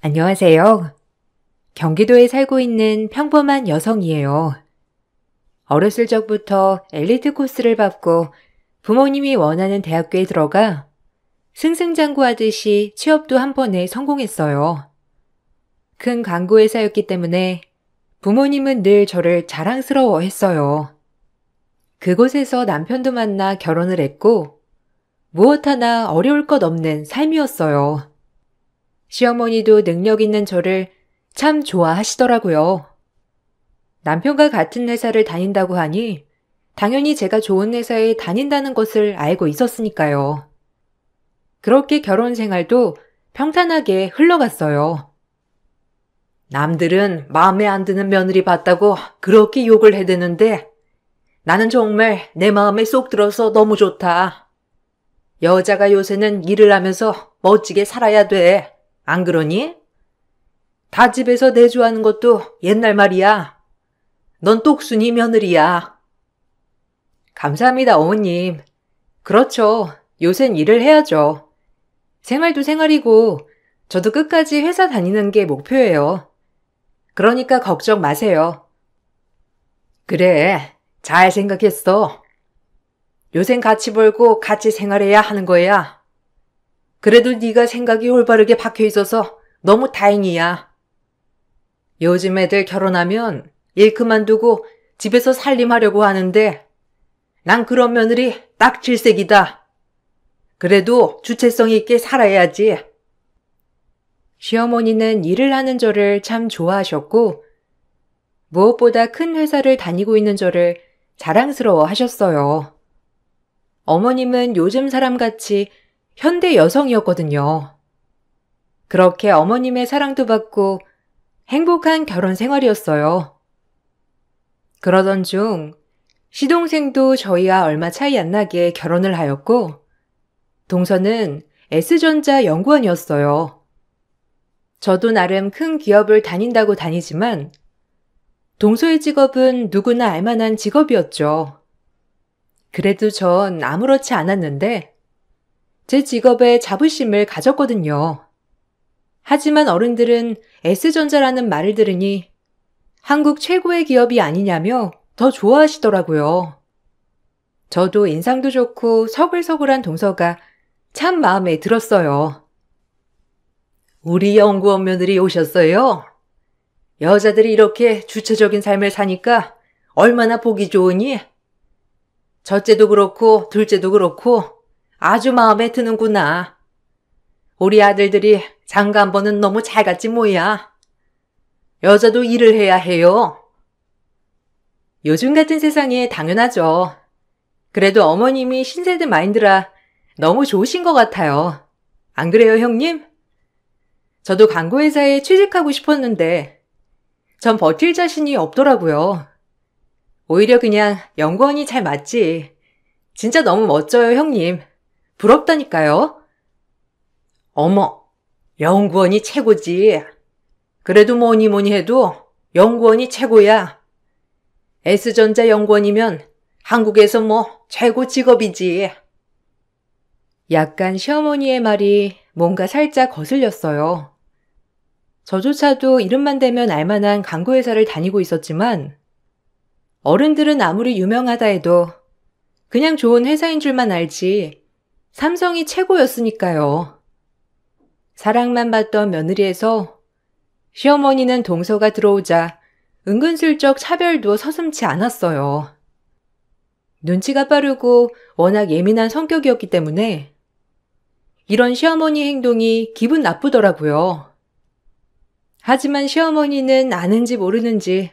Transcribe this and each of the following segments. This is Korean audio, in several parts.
안녕하세요. 경기도에 살고 있는 평범한 여성이에요. 어렸을 적부터 엘리트 코스를 밟고 부모님이 원하는 대학교에 들어가 승승장구하듯이 취업도 한 번에 성공했어요. 큰 광고 회사였기 때문에 부모님은 늘 저를 자랑스러워했어요. 그곳에서 남편도 만나 결혼을 했고 무엇 하나 어려울 것 없는 삶이었어요. 시어머니도 능력 있는 저를 참 좋아하시더라고요. 남편과 같은 회사를 다닌다고 하니 당연히 제가 좋은 회사에 다닌다는 것을 알고 있었으니까요. 그렇게 결혼 생활도 평탄하게 흘러갔어요. 남들은 마음에 안 드는 며느리 봤다고 그렇게 욕을 해대는데 나는 정말 내 마음에 쏙 들어서 너무 좋다. 여자가 요새는 일을 하면서 멋지게 살아야 돼. 안 그러니? 다 집에서 내조하는 것도 옛날 말이야. 넌 똑순이 며느리야. 감사합니다, 어머님. 그렇죠. 요샌 일을 해야죠. 생활도 생활이고 저도 끝까지 회사 다니는 게 목표예요. 그러니까 걱정 마세요. 그래, 잘 생각했어. 요샌 같이 벌고 같이 생활해야 하는 거야. 그래도 네가 생각이 올바르게 박혀 있어서 너무 다행이야. 요즘 애들 결혼하면 일 그만두고 집에서 살림하려고 하는데 난 그런 며느리 딱 질색이다. 그래도 주체성 있게 살아야지. 시어머니는 일을 하는 저를 참 좋아하셨고 무엇보다 큰 회사를 다니고 있는 저를 자랑스러워 하셨어요. 어머님은 요즘 사람같이 현대 여성이었거든요. 그렇게 어머님의 사랑도 받고 행복한 결혼 생활이었어요. 그러던 중 시동생도 저희와 얼마 차이 안 나게 결혼을 하였고 동서는 S전자 연구원이었어요. 저도 나름 큰 기업을 다닌다고 다니지만 동서의 직업은 누구나 알만한 직업이었죠. 그래도 전 아무렇지 않았는데 제 직업에 자부심을 가졌거든요. 하지만 어른들은 S전자라는 말을 들으니 한국 최고의 기업이 아니냐며 더 좋아하시더라고요. 저도 인상도 좋고 서글서글한 동서가 참 마음에 들었어요. 우리 연구원 며느리 오셨어요? 여자들이 이렇게 주체적인 삶을 사니까 얼마나 보기 좋으니? 첫째도 그렇고 둘째도 그렇고 아주 마음에 드는구나. 우리 아들들이 장가 한 번은 너무 잘 갔지 뭐야. 여자도 일을 해야 해요. 요즘 같은 세상에 당연하죠. 그래도 어머님이 신세대 마인드라 너무 좋으신 것 같아요. 안 그래요, 형님? 저도 광고회사에 취직하고 싶었는데 전 버틸 자신이 없더라고요. 오히려 그냥 연구원이 잘 맞지. 진짜 너무 멋져요, 형님. 부럽다니까요. 어머, 연구원이 최고지. 그래도 뭐니 해도 연구원이 최고야. S전자 연구원이면 한국에서 뭐 최고 직업이지. 약간 시어머니의 말이 뭔가 살짝 거슬렸어요. 저조차도 이름만 대면 알만한 광고회사를 다니고 있었지만 어른들은 아무리 유명하다 해도 그냥 좋은 회사인 줄만 알지 삼성이 최고였으니까요. 사랑만 받던 며느리에서 시어머니는 동서가 들어오자 은근슬쩍 차별도 서슴지 않았어요. 눈치가 빠르고 워낙 예민한 성격이었기 때문에 이런 시어머니 행동이 기분 나쁘더라고요. 하지만 시어머니는 아는지 모르는지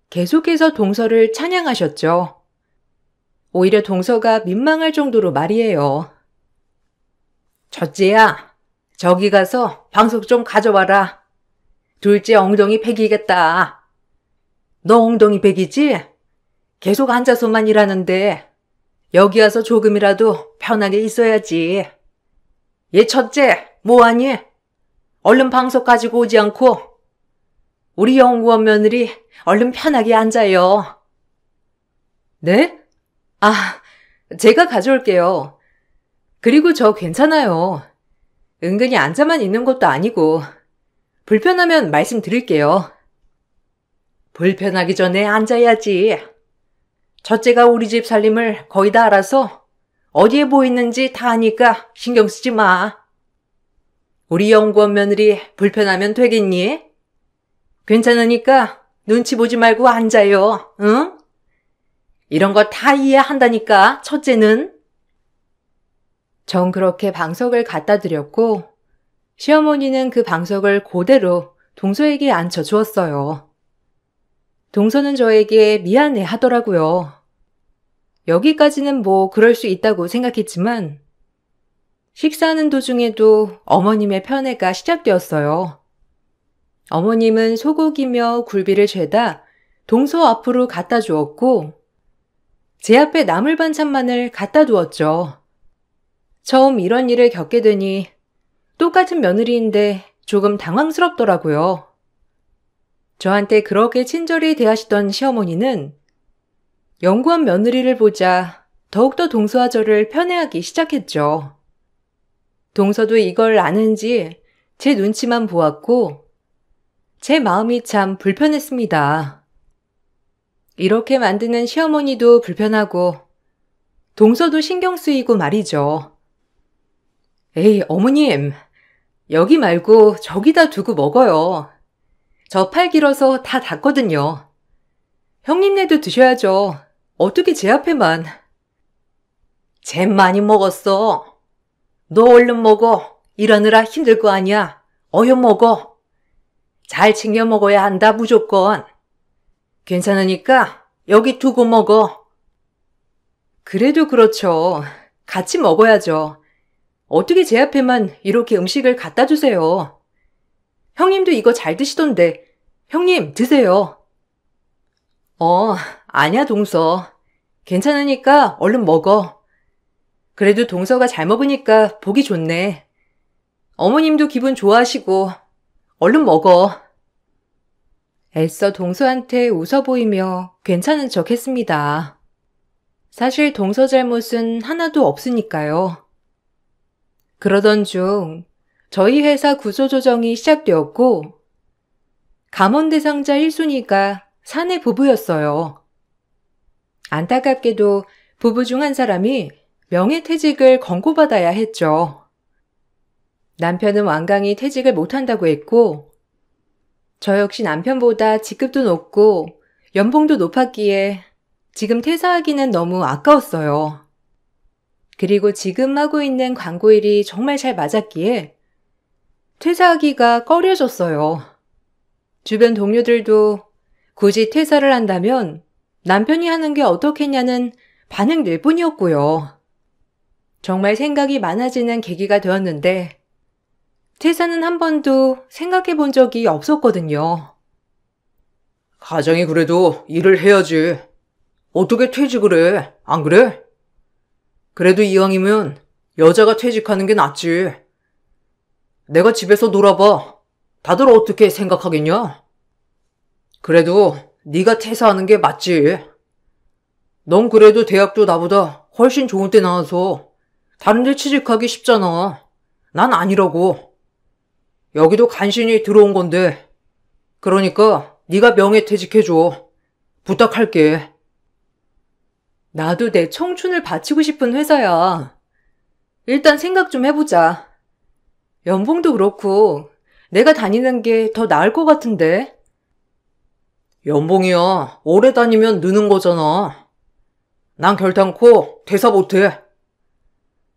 계속해서 동서를 찬양하셨죠. 오히려 동서가 민망할 정도로 말이에요. 첫째야, 저기 가서 방석 좀 가져와라. 둘째 엉덩이 베기겠다. 너 엉덩이 베기지? 계속 앉아서만 일하는데 여기 와서 조금이라도 편하게 있어야지. 얘 첫째, 뭐하니? 얼른 방석 가지고 오지 않고 우리 연구원 며느리 얼른 편하게 앉아요. 네? 아, 제가 가져올게요. 그리고 저 괜찮아요. 은근히 앉아만 있는 것도 아니고 불편하면 말씀드릴게요. 불편하기 전에 앉아야지. 첫째가 우리 집 살림을 거의 다 알아서 어디에 뭐 있는지 다 아니까 신경 쓰지 마. 우리 연구원 며느리 불편하면 되겠니? 괜찮으니까 눈치 보지 말고 앉아요, 응? 이런 거 다 이해한다니까, 첫째는. 전 그렇게 방석을 갖다 드렸고, 시어머니는 그 방석을 그대로 동서에게 앉혀주었어요. 동서는 저에게 미안해 하더라고요. 여기까지는 뭐 그럴 수 있다고 생각했지만, 식사하는 도중에도 어머님의 편애가 시작되었어요. 어머님은 소고기며 굴비를 죄다 동서 앞으로 갖다 주었고, 제 앞에 나물 반찬만을 갖다 두었죠. 처음 이런 일을 겪게 되니 똑같은 며느리인데 조금 당황스럽더라고요. 저한테 그렇게 친절히 대하시던 시어머니는 연구원 며느리를 보자 더욱더 동서와 저를 편애하기 시작했죠. 동서도 이걸 아는지 제 눈치만 보았고 제 마음이 참 불편했습니다. 이렇게 만드는 시어머니도 불편하고 동서도 신경 쓰이고 말이죠. 에이, 어머님, 여기 말고 저기다 두고 먹어요. 저 팔 길어서 다 닿거든요. 형님네도 드셔야죠. 어떻게 제 앞에만. 쟤 많이 먹었어. 너 얼른 먹어. 일하느라 힘들 거 아니야. 어여 먹어. 잘 챙겨 먹어야 한다, 무조건. 괜찮으니까 여기 두고 먹어. 그래도 그렇죠. 같이 먹어야죠. 어떻게 제 앞에만 이렇게 음식을 갖다 주세요. 형님도 이거 잘 드시던데. 형님, 드세요. 아니야, 동서. 괜찮으니까 얼른 먹어. 그래도 동서가 잘 먹으니까 보기 좋네. 어머님도 기분 좋아하시고 얼른 먹어. 애써 동서한테 웃어 보이며 괜찮은 척 했습니다. 사실 동서 잘못은 하나도 없으니까요. 그러던 중 저희 회사 구조조정이 시작되었고 감원대상자 1순위가 사내 부부였어요. 안타깝게도 부부 중 한 사람이 명예퇴직을 권고받아야 했죠. 남편은 완강히 퇴직을 못한다고 했고 저 역시 남편보다 직급도 높고 연봉도 높았기에 지금 퇴사하기는 너무 아까웠어요. 그리고 지금 하고 있는 광고 일이 정말 잘 맞았기에 퇴사하기가 꺼려졌어요. 주변 동료들도 굳이 퇴사를 한다면 남편이 하는 게 어떻겠냐는 반응들 뿐이었고요. 정말 생각이 많아지는 계기가 되었는데 퇴사는 한 번도 생각해 본 적이 없었거든요. 가장이 그래도 일을 해야지. 어떻게 퇴직을 해? 안 그래? 그래도 이왕이면 여자가 퇴직하는 게 낫지. 내가 집에서 놀아봐. 다들 어떻게 생각하겠냐? 그래도 네가 퇴사하는 게 맞지. 넌 그래도 대학도 나보다 훨씬 좋은 데 나와서 다른 데 취직하기 쉽잖아. 난 아니라고. 여기도 간신히 들어온 건데. 그러니까 네가 명예퇴직해줘. 부탁할게. 나도 내 청춘을 바치고 싶은 회사야. 일단 생각 좀 해보자. 연봉도 그렇고 내가 다니는 게 더 나을 것 같은데. 연봉이야. 오래 다니면 느는 거잖아. 난 결단코 퇴사 못해.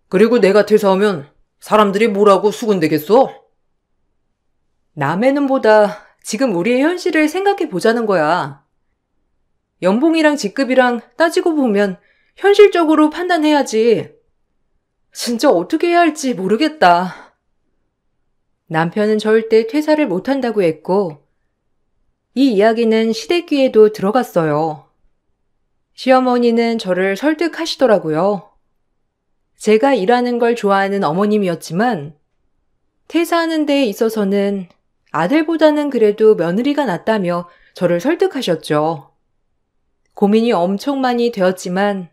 그리고 내가 퇴사하면 사람들이 뭐라고 수군대겠어? 남의 눈보다 지금 우리의 현실을 생각해 보자는 거야. 연봉이랑 직급이랑 따지고 보면 현실적으로 판단해야지. 진짜 어떻게 해야 할지 모르겠다. 남편은 절대 퇴사를 못한다고 했고 이 이야기는 시댁귀에도 들어갔어요. 시어머니는 저를 설득하시더라고요. 제가 일하는 걸 좋아하는 어머님이었지만 퇴사하는 데 있어서는 아들보다는 그래도 며느리가 낫다며 저를 설득하셨죠. 고민이 엄청 많이 되었지만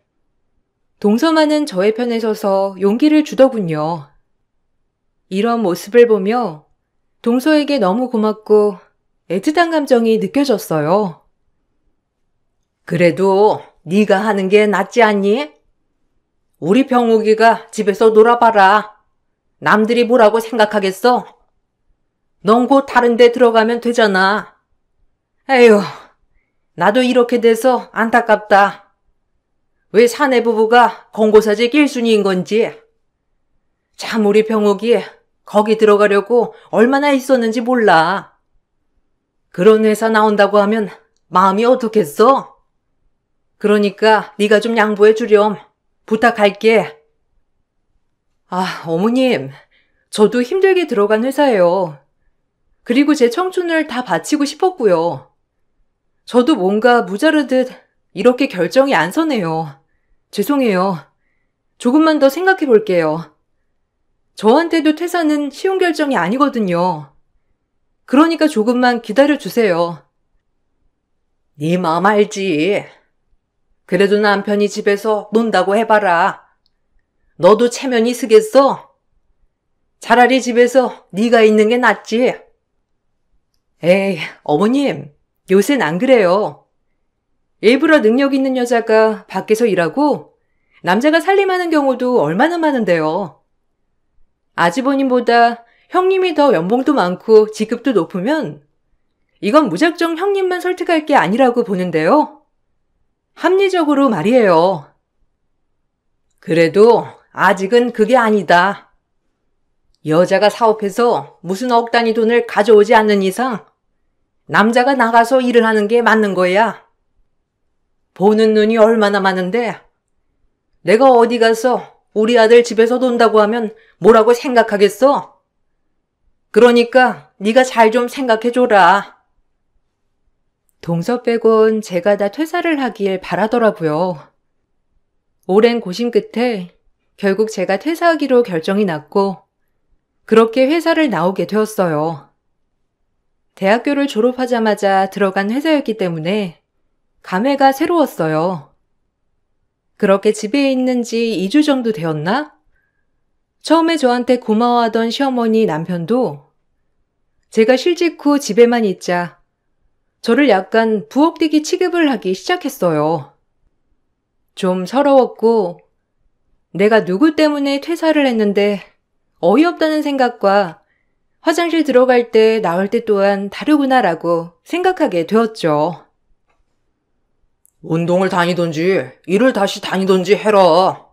동서만은 저의 편에 서서 용기를 주더군요. 이런 모습을 보며 동서에게 너무 고맙고 애틋한 감정이 느껴졌어요. 그래도 네가 하는 게 낫지 않니? 우리 병욱이가 집에서 놀아봐라. 남들이 뭐라고 생각하겠어? 넌 곧 다른 데 들어가면 되잖아. 에휴, 나도 이렇게 돼서 안타깝다. 왜 사내 부부가 권고사직 1순위인 건지. 참 우리 병욱이 거기 들어가려고 얼마나 있었는지 몰라. 그런 회사 나온다고 하면 마음이 어떻겠어? 그러니까 네가 좀 양보해 주렴. 부탁할게. 아, 어머님. 저도 힘들게 들어간 회사예요. 그리고 제 청춘을 다 바치고 싶었고요. 저도 뭔가 무자르듯 이렇게 결정이 안 서네요. 죄송해요. 조금만 더 생각해 볼게요. 저한테도 퇴사는 쉬운 결정이 아니거든요. 그러니까 조금만 기다려 주세요. 네 마음 알지. 그래도 남편이 집에서 논다고 해봐라. 너도 체면이 쓰겠어? 차라리 집에서 네가 있는 게 낫지. 에이, 어머님, 요샌 안 그래요. 일부러 능력 있는 여자가 밖에서 일하고 남자가 살림하는 경우도 얼마나 많은데요. 아주버님보다 형님이 더 연봉도 많고 직급도 높으면 이건 무작정 형님만 설득할 게 아니라고 보는데요. 합리적으로 말이에요. 그래도 아직은 그게 아니다. 여자가 사업해서 무슨 억 단위 돈을 가져오지 않는 이상 남자가 나가서 일을 하는 게 맞는 거야. 보는 눈이 얼마나 많은데 내가 어디 가서 우리 아들 집에서 논다고 하면 뭐라고 생각하겠어? 그러니까 네가 잘 좀 생각해줘라. 동서 빼곤 제가 다 퇴사를 하길 바라더라고요. 오랜 고심 끝에 결국 제가 퇴사하기로 결정이 났고 그렇게 회사를 나오게 되었어요. 대학교를 졸업하자마자 들어간 회사였기 때문에 감회가 새로웠어요. 그렇게 집에 있는 지 2주 정도 되었나? 처음에 저한테 고마워하던 시어머니 남편도 제가 실직 후 집에만 있자 저를 약간 부엌대기 취급을 하기 시작했어요. 좀 서러웠고 내가 누구 때문에 퇴사를 했는데 어이없다는 생각과 화장실 들어갈 때 나올 때 또한 다르구나라고 생각하게 되었죠. 운동을 다니던지 일을 다시 다니던지 해라.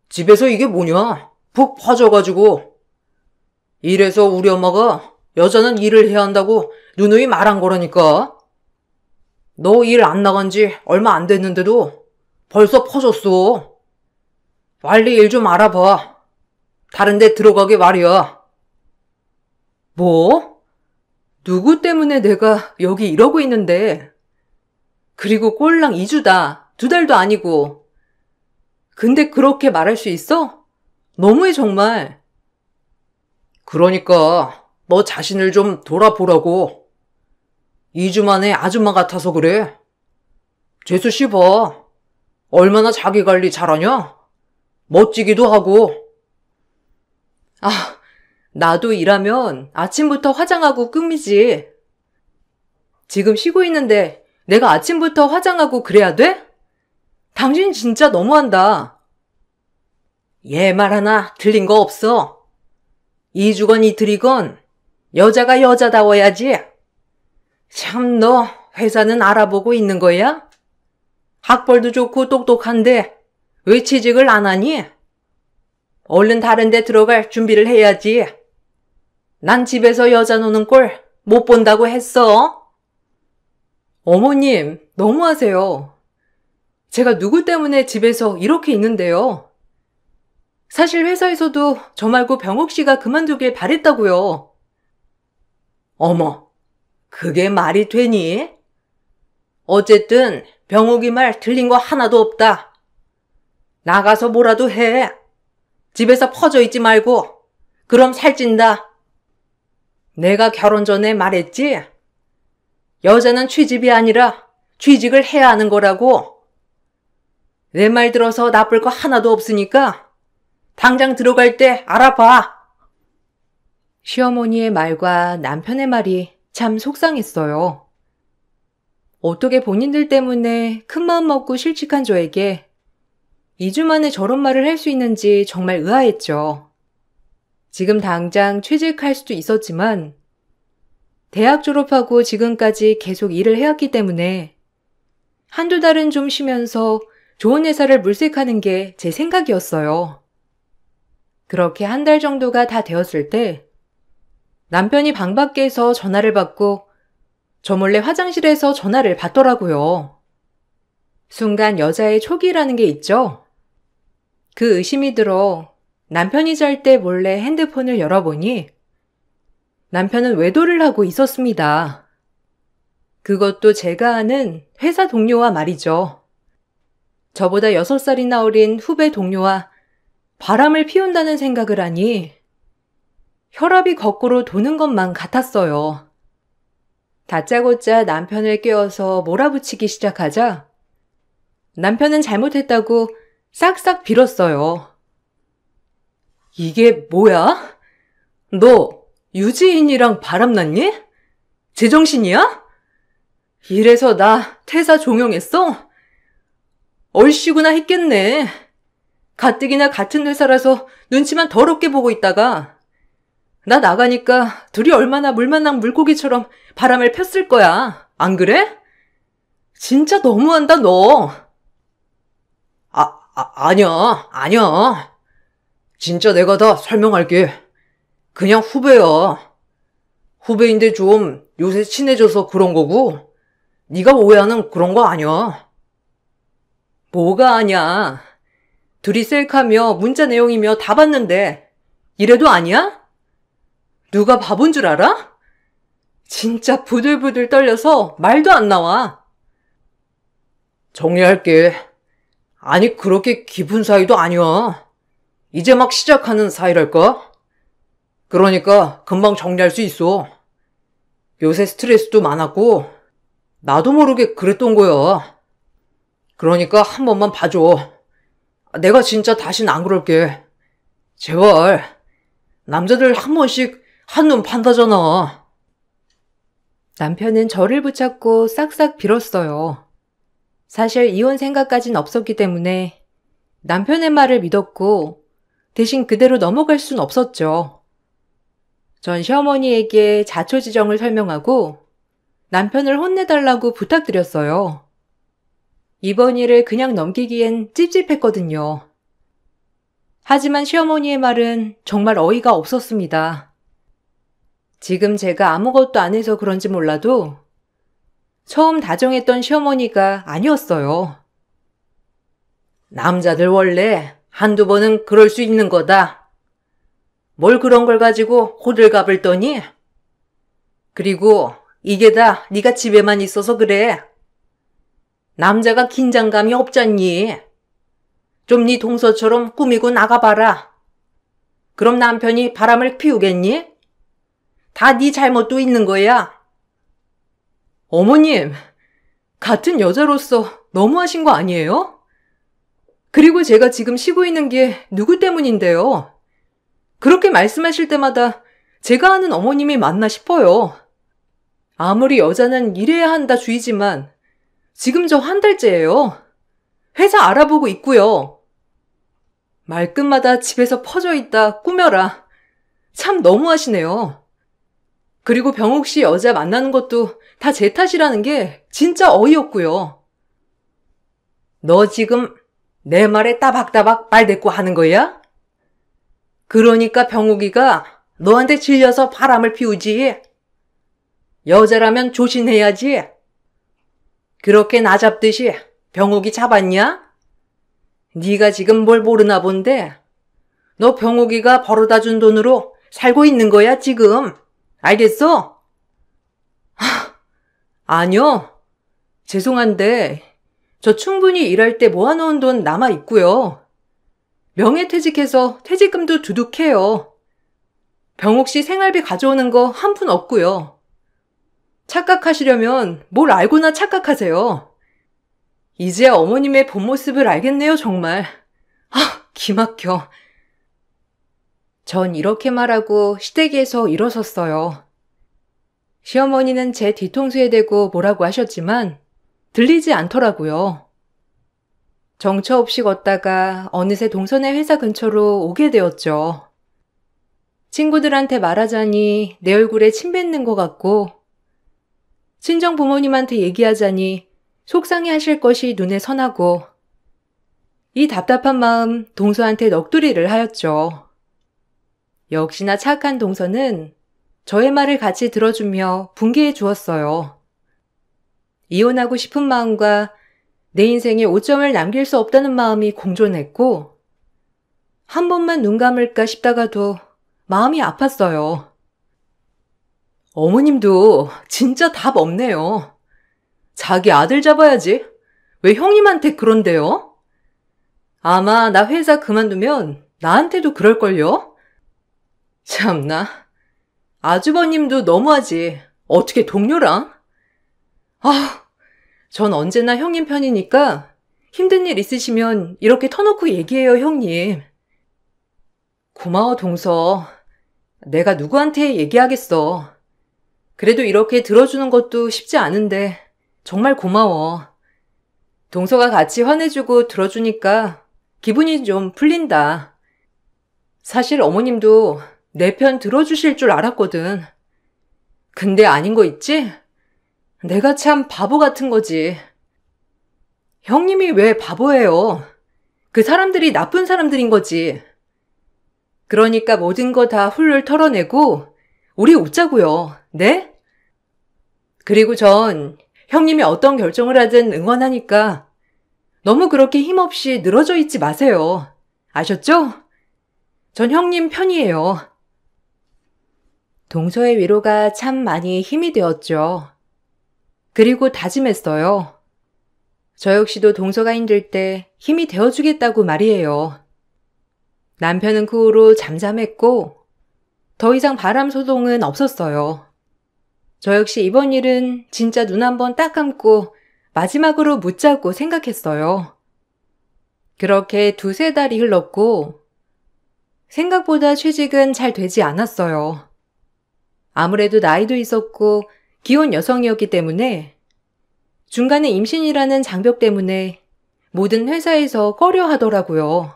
집에서 이게 뭐냐? 푹 퍼져가지고. 이래서 우리 엄마가 여자는 일을 해야 한다고 누누이 말한 거라니까. 너 일 안 나간 지 얼마 안 됐는데도 벌써 퍼졌어. 빨리 일 좀 알아봐. 다른 데 들어가게 말이야. 뭐? 누구 때문에 내가 여기 이러고 있는데. 그리고 꼴랑 2주다. 2달도 아니고. 근데 그렇게 말할 수 있어? 너무해 정말. 그러니까 너 자신을 좀 돌아보라고. 2주 만에 아줌마 같아서 그래. 재수 씨 봐. 얼마나 자기 관리 잘하냐? 멋지기도 하고. 아, 나도 일하면 아침부터 화장하고 꾸미지. 지금 쉬고 있는데 내가 아침부터 화장하고 그래야 돼? 당신 진짜 너무한다. 얘 말 하나 틀린 거 없어. 이주건 이틀이건 여자가 여자다워야지. 참 너 회사는 알아보고 있는 거야? 학벌도 좋고 똑똑한데 왜 취직을 안 하니? 얼른 다른 데 들어갈 준비를 해야지. 난 집에서 여자 노는 꼴 못 본다고 했어. 어머님, 너무하세요. 제가 누구 때문에 집에서 이렇게 있는데요. 사실 회사에서도 저 말고 병욱 씨가 그만두길 바랬다고요. 어머, 그게 말이 되니? 어쨌든 병욱이 말 틀린 거 하나도 없다. 나가서 뭐라도 해. 집에서 퍼져 있지 말고. 그럼 살찐다. 내가 결혼 전에 말했지? 여자는 취집이 아니라 취직을 해야 하는 거라고. 내 말 들어서 나쁠 거 하나도 없으니까 당장 들어갈 때 알아봐. 시어머니의 말과 남편의 말이 참 속상했어요. 어떻게 본인들 때문에 큰마음 먹고 실직한 저에게 2주 만에 저런 말을 할 수 있는지 정말 의아했죠. 지금 당장 취직할 수도 있었지만 대학 졸업하고 지금까지 계속 일을 해왔기 때문에 한두 달은 좀 쉬면서 좋은 회사를 물색하는 게 제 생각이었어요. 그렇게 한 달 정도가 다 되었을 때 남편이 방 밖에서 전화를 받고 저 몰래 화장실에서 전화를 받더라고요. 순간 여자의 촉이라는 게 있죠? 그 의심이 들어 남편이 잘 때 몰래 핸드폰을 열어보니 남편은 외도를 하고 있었습니다. 그것도 제가 아는 회사 동료와 말이죠. 저보다 6살이나 어린 후배 동료와 바람을 피운다는 생각을 하니 혈압이 거꾸로 도는 것만 같았어요. 다짜고짜 남편을 깨워서 몰아붙이기 시작하자 남편은 잘못했다고 싹싹 빌었어요. 이게 뭐야? 너 유지인이랑 바람났니? 제정신이야? 이래서 나 퇴사 종용했어? 얼씨구나 했겠네. 가뜩이나 같은 회사라서 눈치만 더럽게 보고 있다가 나 나가니까 둘이 얼마나 물만난 물고기처럼 바람을 폈을 거야. 안 그래? 진짜 너무한다 너. 아니야. 진짜 내가 다 설명할게. 그냥 후배야. 후배인데 좀 요새 친해져서 그런 거고 네가 오해하는 그런 거 아니야. 뭐가 아냐. 둘이 셀카며 문자 내용이며 다 봤는데 이래도 아니야? 누가 바본 줄 알아? 진짜 부들부들 떨려서 말도 안 나와. 정리할게. 아니 그렇게 깊은 사이도 아니야. 이제 막 시작하는 사이랄까? 그러니까 금방 정리할 수 있어. 요새 스트레스도 많았고 나도 모르게 그랬던 거야. 그러니까 한 번만 봐줘. 내가 진짜 다신 안 그럴게. 제발. 남자들 한 번씩 한눈 판다잖아. 남편은 저를 붙잡고 싹싹 빌었어요. 사실 이혼 생각까진 없었기 때문에 남편의 말을 믿었고 대신 그대로 넘어갈 순 없었죠. 전 시어머니에게 자초지정을 설명하고 남편을 혼내달라고 부탁드렸어요. 이번 일을 그냥 넘기기엔 찝찝했거든요. 하지만 시어머니의 말은 정말 어이가 없었습니다. 지금 제가 아무것도 안 해서 그런지 몰라도 처음 다정했던 시어머니가 아니었어요. 남자들 원래 한두 번은 그럴 수 있는 거다. 뭘 그런 걸 가지고 호들갑을 떠니? 그리고 이게 다 네가 집에만 있어서 그래. 남자가 긴장감이 없잖니. 좀 네 동서처럼 꾸미고 나가봐라. 그럼 남편이 바람을 피우겠니? 다 네 잘못도 있는 거야. 어머님, 같은 여자로서 너무하신 거 아니에요? 그리고 제가 지금 쉬고 있는 게 누구 때문인데요? 그렇게 말씀하실 때마다 제가 아는 어머님이 맞나 싶어요. 아무리 여자는 일해야 한다 주의지만 지금 저 한 달째예요. 회사 알아보고 있고요. 말끝마다 집에서 퍼져 있다 꾸며라. 참 너무하시네요. 그리고 병옥 씨 여자 만나는 것도 다 제 탓이라는 게 진짜 어이없고요. 너 지금 내 말에 따박따박 말 대꾸 하는 거야? 그러니까 병옥이가 너한테 질려서 바람을 피우지. 여자라면 조심해야지. 그렇게 나 잡듯이 병옥이 잡았냐? 네가 지금 뭘 모르나 본데 너 병옥이가 벌어다 준 돈으로 살고 있는 거야 지금. 알겠어? 아니요. 죄송한데 저 충분히 일할 때 모아놓은 돈 남아있고요. 명예퇴직해서 퇴직금도 두둑해요. 병옥 씨 생활비 가져오는 거 한 푼 없고요. 착각하시려면 뭘 알고나 착각하세요. 이제야 어머님의 본 모습을 알겠네요 정말. 기막혀. 전 이렇게 말하고 시댁에서 일어섰어요. 시어머니는 제 뒤통수에 대고 뭐라고 하셨지만 들리지 않더라고요. 정처 없이 걷다가 어느새 동선의 회사 근처로 오게 되었죠. 친구들한테 말하자니 내 얼굴에 침 뱉는 것 같고, 친정 부모님한테 얘기하자니 속상해 하실 것이 눈에 선하고, 이 답답한 마음 동서한테 넋두리를 하였죠. 역시나 착한 동서는 저의 말을 같이 들어주며 분개해 주었어요. 이혼하고 싶은 마음과 내 인생에 오점을 남길 수 없다는 마음이 공존했고, 한 번만 눈 감을까 싶다가도 마음이 아팠어요. 어머님도 진짜 답 없네요. 자기 아들 잡아야지. 왜 형님한테 그런데요? 아마 나 회사 그만두면 나한테도 그럴걸요? 참나. 아주버님도 너무하지. 어떻게 동료랑? 전 언제나 형님 편이니까 힘든 일 있으시면 이렇게 터놓고 얘기해요, 형님. 고마워, 동서. 내가 누구한테 얘기하겠어. 그래도 이렇게 들어주는 것도 쉽지 않은데 정말 고마워. 동서가 같이 화내주고 들어주니까 기분이 좀 풀린다. 사실 어머님도 내 편 들어주실 줄 알았거든. 근데 아닌 거 있지? 내가 참 바보 같은 거지. 형님이 왜 바보예요? 그 사람들이 나쁜 사람들인 거지. 그러니까 모든 거 다 훌훌 털어내고 우리 웃자고요. 네? 그리고 전 형님이 어떤 결정을 하든 응원하니까 너무 그렇게 힘없이 늘어져 있지 마세요. 아셨죠? 전 형님 편이에요. 동서의 위로가 참 많이 힘이 되었죠. 그리고 다짐했어요. 저 역시도 동서가 힘들 때 힘이 되어주겠다고 말이에요. 남편은 그 후로 잠잠했고 더 이상 바람 소동은 없었어요. 저 역시 이번 일은 진짜 눈 한번 딱 감고 마지막으로 묻자고 생각했어요. 그렇게 2-3달이 흘렀고 생각보다 취직은 잘 되지 않았어요. 아무래도 나이도 있었고 기혼 여성이었기 때문에 중간에 임신이라는 장벽 때문에 모든 회사에서 꺼려 하더라고요.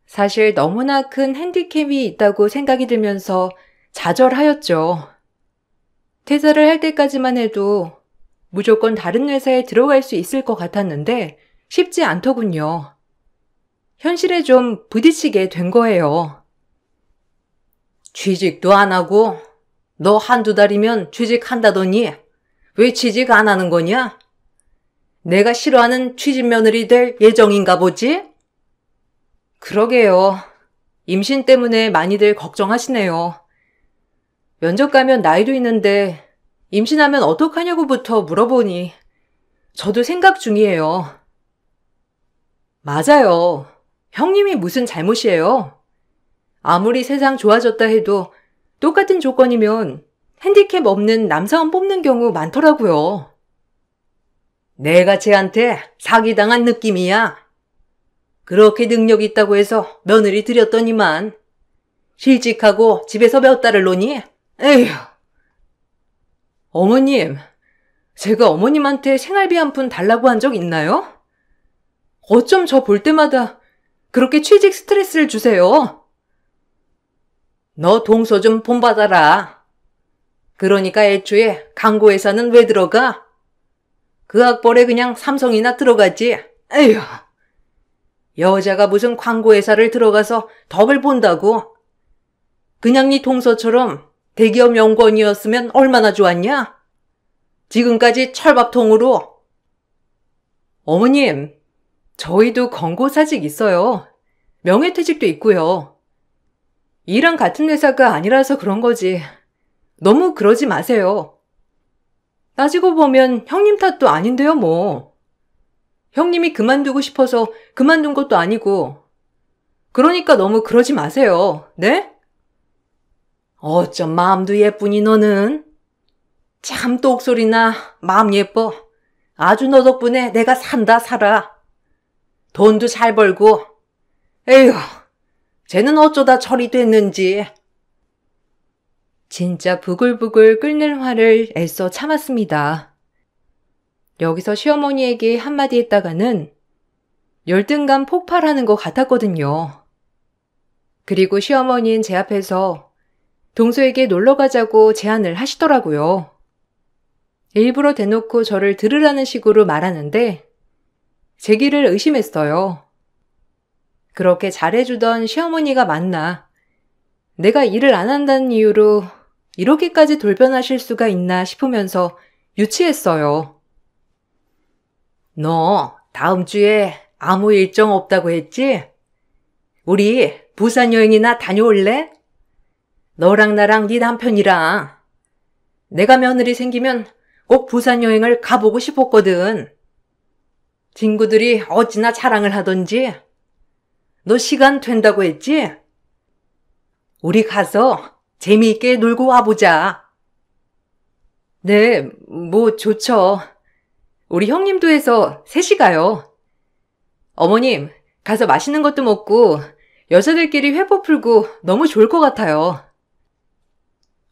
사실 너무나 큰 핸디캡이 있다고 생각이 들면서 좌절하였죠. 퇴사를 할 때까지만 해도 무조건 다른 회사에 들어갈 수 있을 것 같았는데 쉽지 않더군요. 현실에 좀 부딪히게 된 거예요. 취직도 안 하고 너 1-2달이면 취직한다더니 왜 취직 안 하는 거냐? 내가 싫어하는 취직 며느리 될 예정인가 보지? 그러게요. 임신 때문에 많이들 걱정하시네요. 면접 가면 나이도 있는데 임신하면 어떡하냐고부터 물어보니 저도 생각 중이에요. 맞아요. 형님이 무슨 잘못이에요? 아무리 세상 좋아졌다 해도 똑같은 조건이면 핸디캡 없는 남사원 뽑는 경우 많더라고요. 내가 쟤한테 사기당한 느낌이야. 그렇게 능력 있다고 해서 며느리 들였더니만 실직하고 집에서 몇 달을 노니? 에휴. 어머님, 제가 어머님한테 생활비 한 푼 달라고 한 적 있나요? 어쩜 저 볼 때마다 그렇게 취직 스트레스를 주세요? 너 동서 좀 본받아라. 그러니까 애초에 광고회사는 왜 들어가? 그 학벌에 그냥 삼성이나 들어가지. 에휴. 여자가 무슨 광고회사를 들어가서 덕을 본다고? 그냥 네 동서처럼 대기업 연구원이었으면 얼마나 좋았냐? 지금까지 철밥통으로. 어머님, 저희도 권고사직 있어요. 명예퇴직도 있고요. 일랑 같은 회사가 아니라서 그런 거지. 너무 그러지 마세요. 따지고 보면 형님 탓도 아닌데요, 뭐. 형님이 그만두고 싶어서 그만둔 것도 아니고. 그러니까 너무 그러지 마세요. 네? 어쩜 마음도 예쁘니 너는? 참 똑소리나 마음 예뻐. 아주 너 덕분에 내가 산다 살아. 돈도 잘 벌고. 에휴, 쟤는 어쩌다 처리됐는지. 진짜 부글부글 끓는 화를 애써 참았습니다. 여기서 시어머니에게 한마디 했다가는 열등감 폭발하는 것 같았거든요. 그리고 시어머니는 제 앞에서 동서에게 놀러 가자고 제안을 하시더라고요. 일부러 대놓고 저를 들으라는 식으로 말하는데 제기를 의심했어요. 그렇게 잘해주던 시어머니가 맞나? 내가 일을 안 한다는 이유로 이렇게까지 돌변하실 수가 있나 싶으면서 유치했어요. 너 다음 주에 아무 일정 없다고 했지? 우리 부산 여행이나 다녀올래? 너랑 나랑 네 남편이랑. 내가 며느리 생기면 꼭 부산 여행을 가보고 싶었거든. 친구들이 어찌나 자랑을 하던지. 너 시간 된다고 했지? 우리 가서 재미있게 놀고 와보자. 네, 뭐 좋죠. 우리 형님도 해서 셋이 가요. 어머님, 가서 맛있는 것도 먹고 여자들끼리 회포 풀고 너무 좋을 것 같아요.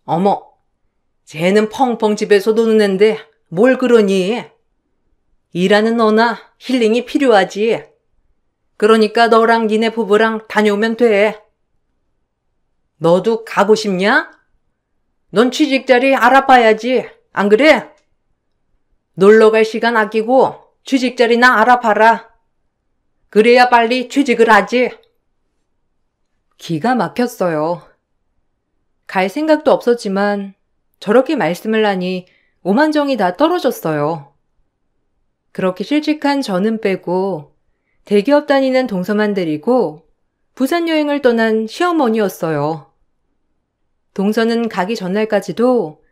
어머, 쟤는 펑펑 집에서 노는 앤데 뭘 그러니? 일하는 너나 힐링이 필요하지. 그러니까 너랑 니네 부부랑 다녀오면 돼. 너도 가고 싶냐? 넌 취직자리 알아봐야지. 안 그래? 놀러 갈 시간 아끼고 취직자리나 알아봐라. 그래야 빨리 취직을 하지. 기가 막혔어요. 갈 생각도 없었지만 저렇게 말씀을 하니 오만정이 다 떨어졌어요. 그렇게 실직한 저는 빼고 대기업 다니는 동서만 데리고 부산 여행을 떠난 시어머니였어요. 동서는 가기 전날까지도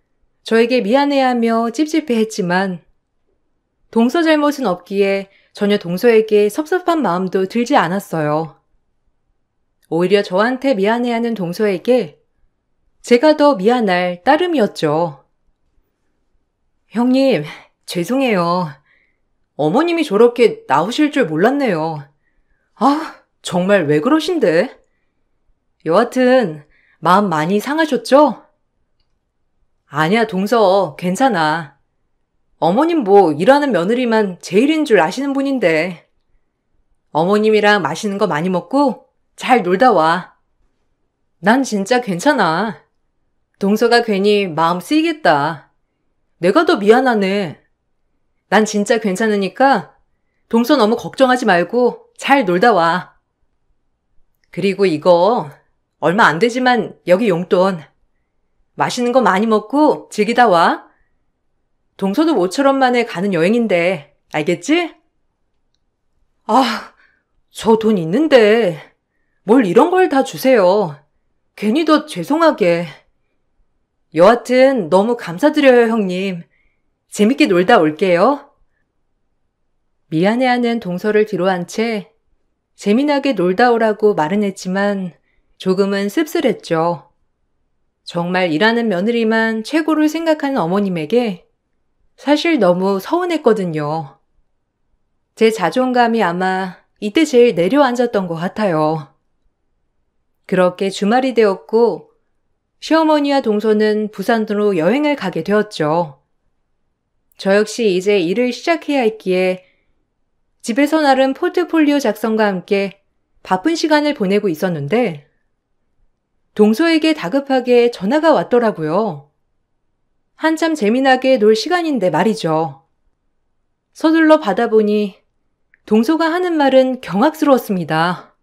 저에게 미안해하며 찝찝해했지만 동서 잘못은 없기에 전혀 동서에게 섭섭한 마음도 들지 않았어요. 오히려 저한테 미안해하는 동서에게 제가 더 미안할 따름이었죠. 형님, 죄송해요. 어머님이 저렇게 나오실 줄 몰랐네요. 아, 정말 왜 그러신데? 여하튼 마음 많이 상하셨죠? 아니야, 동서. 괜찮아. 어머님 뭐 일하는 며느리만 제일인 줄 아시는 분인데. 어머님이랑 맛있는 거 많이 먹고 잘 놀다 와. 난 진짜 괜찮아. 동서가 괜히 마음 쓰이겠다. 내가 더 미안하네. 난 진짜 괜찮으니까 동서 너무 걱정하지 말고 잘 놀다 와. 그리고 이거 얼마 안 되지만 여기 용돈. 맛있는 거 많이 먹고 즐기다 와. 동서도 모처럼 만에 가는 여행인데 알겠지? 아, 저 돈 있는데 뭘 이런 걸 다 주세요. 괜히 더 죄송하게. 여하튼 너무 감사드려요, 형님. 재밌게 놀다 올게요. 미안해하는 동서를 뒤로한 채 재미나게 놀다 오라고 말은 했지만 조금은 씁쓸했죠. 정말 일하는 며느리만 최고로 생각하는 어머님에게 사실 너무 서운했거든요. 제 자존감이 아마 이때 제일 내려앉았던 것 같아요. 그렇게 주말이 되었고 시어머니와 동서는 부산으로 여행을 가게 되었죠. 저 역시 이제 일을 시작해야 했기에 집에서 나름 포트폴리오 작성과 함께 바쁜 시간을 보내고 있었는데 동서에게 다급하게 전화가 왔더라고요. 한참 재미나게 놀 시간인데 말이죠. 서둘러 받아보니 동서가 하는 말은 경악스러웠습니다.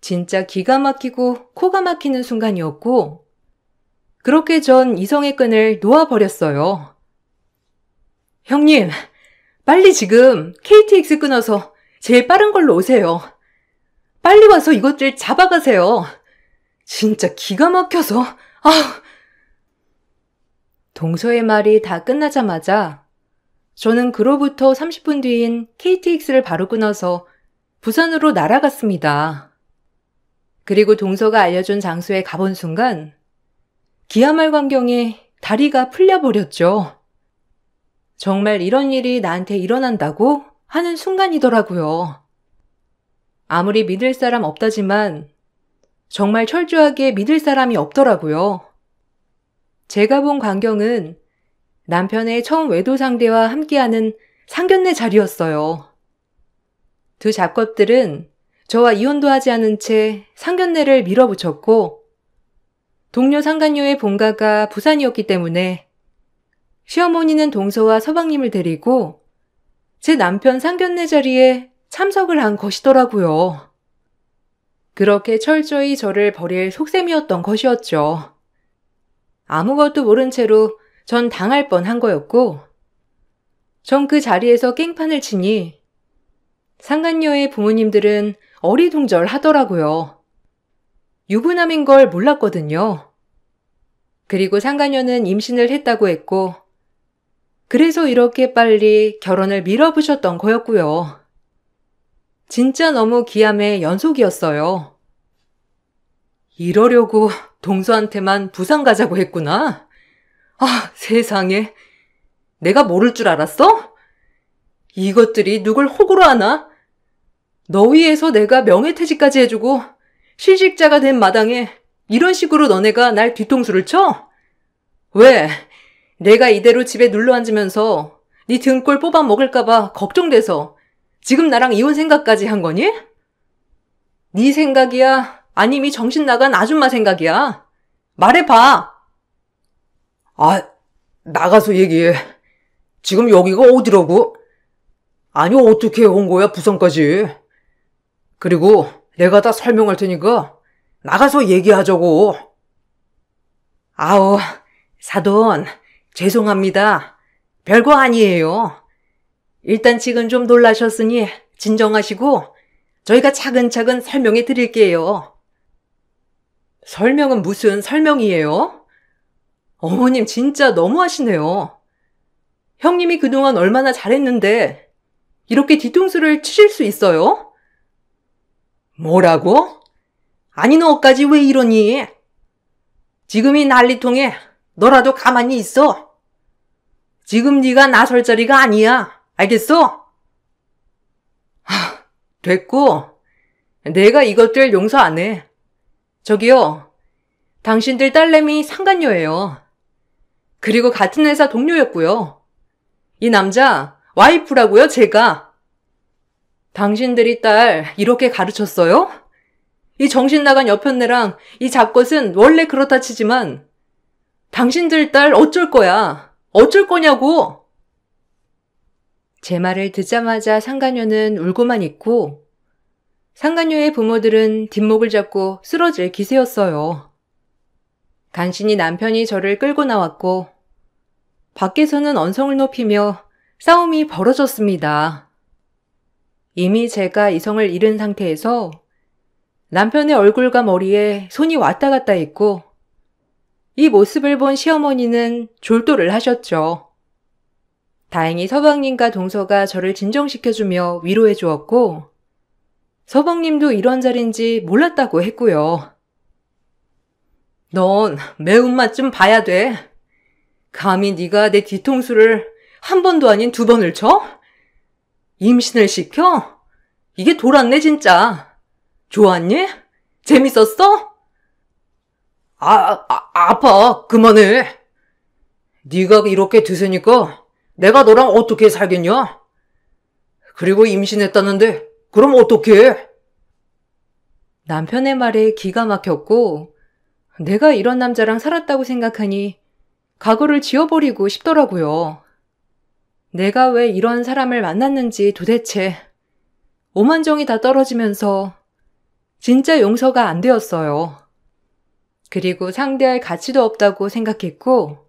진짜 기가 막히고 코가 막히는 순간이었고 그렇게 전 이성의 끈을 놓아버렸어요. 형님, 빨리 지금 KTX 끊어서 제일 빠른 걸로 오세요. 빨리 와서 이것들 잡아가세요. 진짜 기가 막혀서. 동서의 말이 다 끝나자마자 저는 그로부터 30분 뒤인 KTX를 바로 끊어서 부산으로 날아갔습니다. 그리고 동서가 알려준 장소에 가본 순간 기야말 광경에 다리가 풀려버렸죠. 정말 이런 일이 나한테 일어난다고 하는 순간이더라고요. 아무리 믿을 사람 없다지만 정말 철저하게 믿을 사람이 없더라고요. 제가 본 광경은 남편의 처음 외도 상대와 함께하는 상견례 자리였어요. 두 잡것들은 저와 이혼도 하지 않은 채 상견례를 밀어붙였고, 동료 상간녀의 본가가 부산이었기 때문에 시어머니는 동서와 서방님을 데리고 제 남편 상견례 자리에 참석을 한 것이더라고요. 그렇게 철저히 저를 버릴 속셈이었던 것이었죠. 아무것도 모른 채로 전 당할 뻔한 거였고, 전 그 자리에서 깽판을 치니 상간녀의 부모님들은 어리둥절하더라고요. 유부남인 걸 몰랐거든요. 그리고 상간녀는 임신을 했다고 했고, 그래서 이렇게 빨리 결혼을 밀어붙였던 거였고요. 진짜 너무 기함의 연속이었어요. 이러려고 동서한테만 부산 가자고 했구나. 아, 세상에. 내가 모를 줄 알았어? 이것들이 누굴 호구로 하나? 너 위해서 내가 명예퇴직까지 해주고 실직자가 된 마당에 이런 식으로 너네가 날 뒤통수를 쳐? 왜? 내가 이대로 집에 눌러앉으면서 네 등골 뽑아 먹을까봐 걱정돼서 지금 나랑 이혼 생각까지 한 거니? 네 생각이야? 아니면 정신 나간 아줌마 생각이야? 말해봐. 아, 나가서 얘기해. 지금 여기가 어디라고? 아니, 어떻게 온 거야, 부산까지. 그리고 내가 다 설명할 테니까 나가서 얘기하자고. 아우, 사돈, 죄송합니다. 별거 아니에요. 일단 지금 좀 놀라셨으니 진정하시고 저희가 차근차근 설명해 드릴게요. 설명은 무슨 설명이에요? 어머님 진짜 너무하시네요. 형님이 그동안 얼마나 잘했는데 이렇게 뒤통수를 치실 수 있어요? 뭐라고? 아니 너까지 왜 이러니? 지금 이 난리통에 너라도 가만히 있어. 지금 네가 나설 자리가 아니야. 알겠어? 됐고, 내가 이것들 용서 안 해. 저기요, 당신들 딸내미 상간녀예요. 그리고 같은 회사 동료였고요. 이 남자 와이프라고요, 제가. 당신들이 딸 이렇게 가르쳤어요? 이 정신 나간 여편네랑 이 잡것은 원래 그렇다 치지만 당신들 딸 어쩔 거야? 어쩔 거냐고? 제 말을 듣자마자 상간녀는 울고만 있고 상간녀의 부모들은 뒷목을 잡고 쓰러질 기세였어요. 간신히 남편이 저를 끌고 나왔고 밖에서는 언성을 높이며 싸움이 벌어졌습니다. 이미 제가 이성을 잃은 상태에서 남편의 얼굴과 머리에 손이 왔다 갔다 했고 이 모습을 본 시어머니는 졸도를 하셨죠. 다행히 서방님과 동서가 저를 진정시켜주며 위로해 주었고 서방님도 이런 자리인지 몰랐다고 했고요. 넌 매운맛 좀 봐야 돼. 감히 네가 내 뒤통수를 한 번도 아닌 두 번을 쳐? 임신을 시켜? 이게 돌았네 진짜. 좋았니? 재밌었어? 아파. 그만해. 네가 이렇게 드세니까 내가 너랑 어떻게 살겠냐? 그리고 임신했다는데 그럼 어떡해? 남편의 말에 기가 막혔고 내가 이런 남자랑 살았다고 생각하니 각오를 지어버리고 싶더라고요. 내가 왜 이런 사람을 만났는지 도대체 오만정이 다 떨어지면서 진짜 용서가 안 되었어요. 그리고 상대할 가치도 없다고 생각했고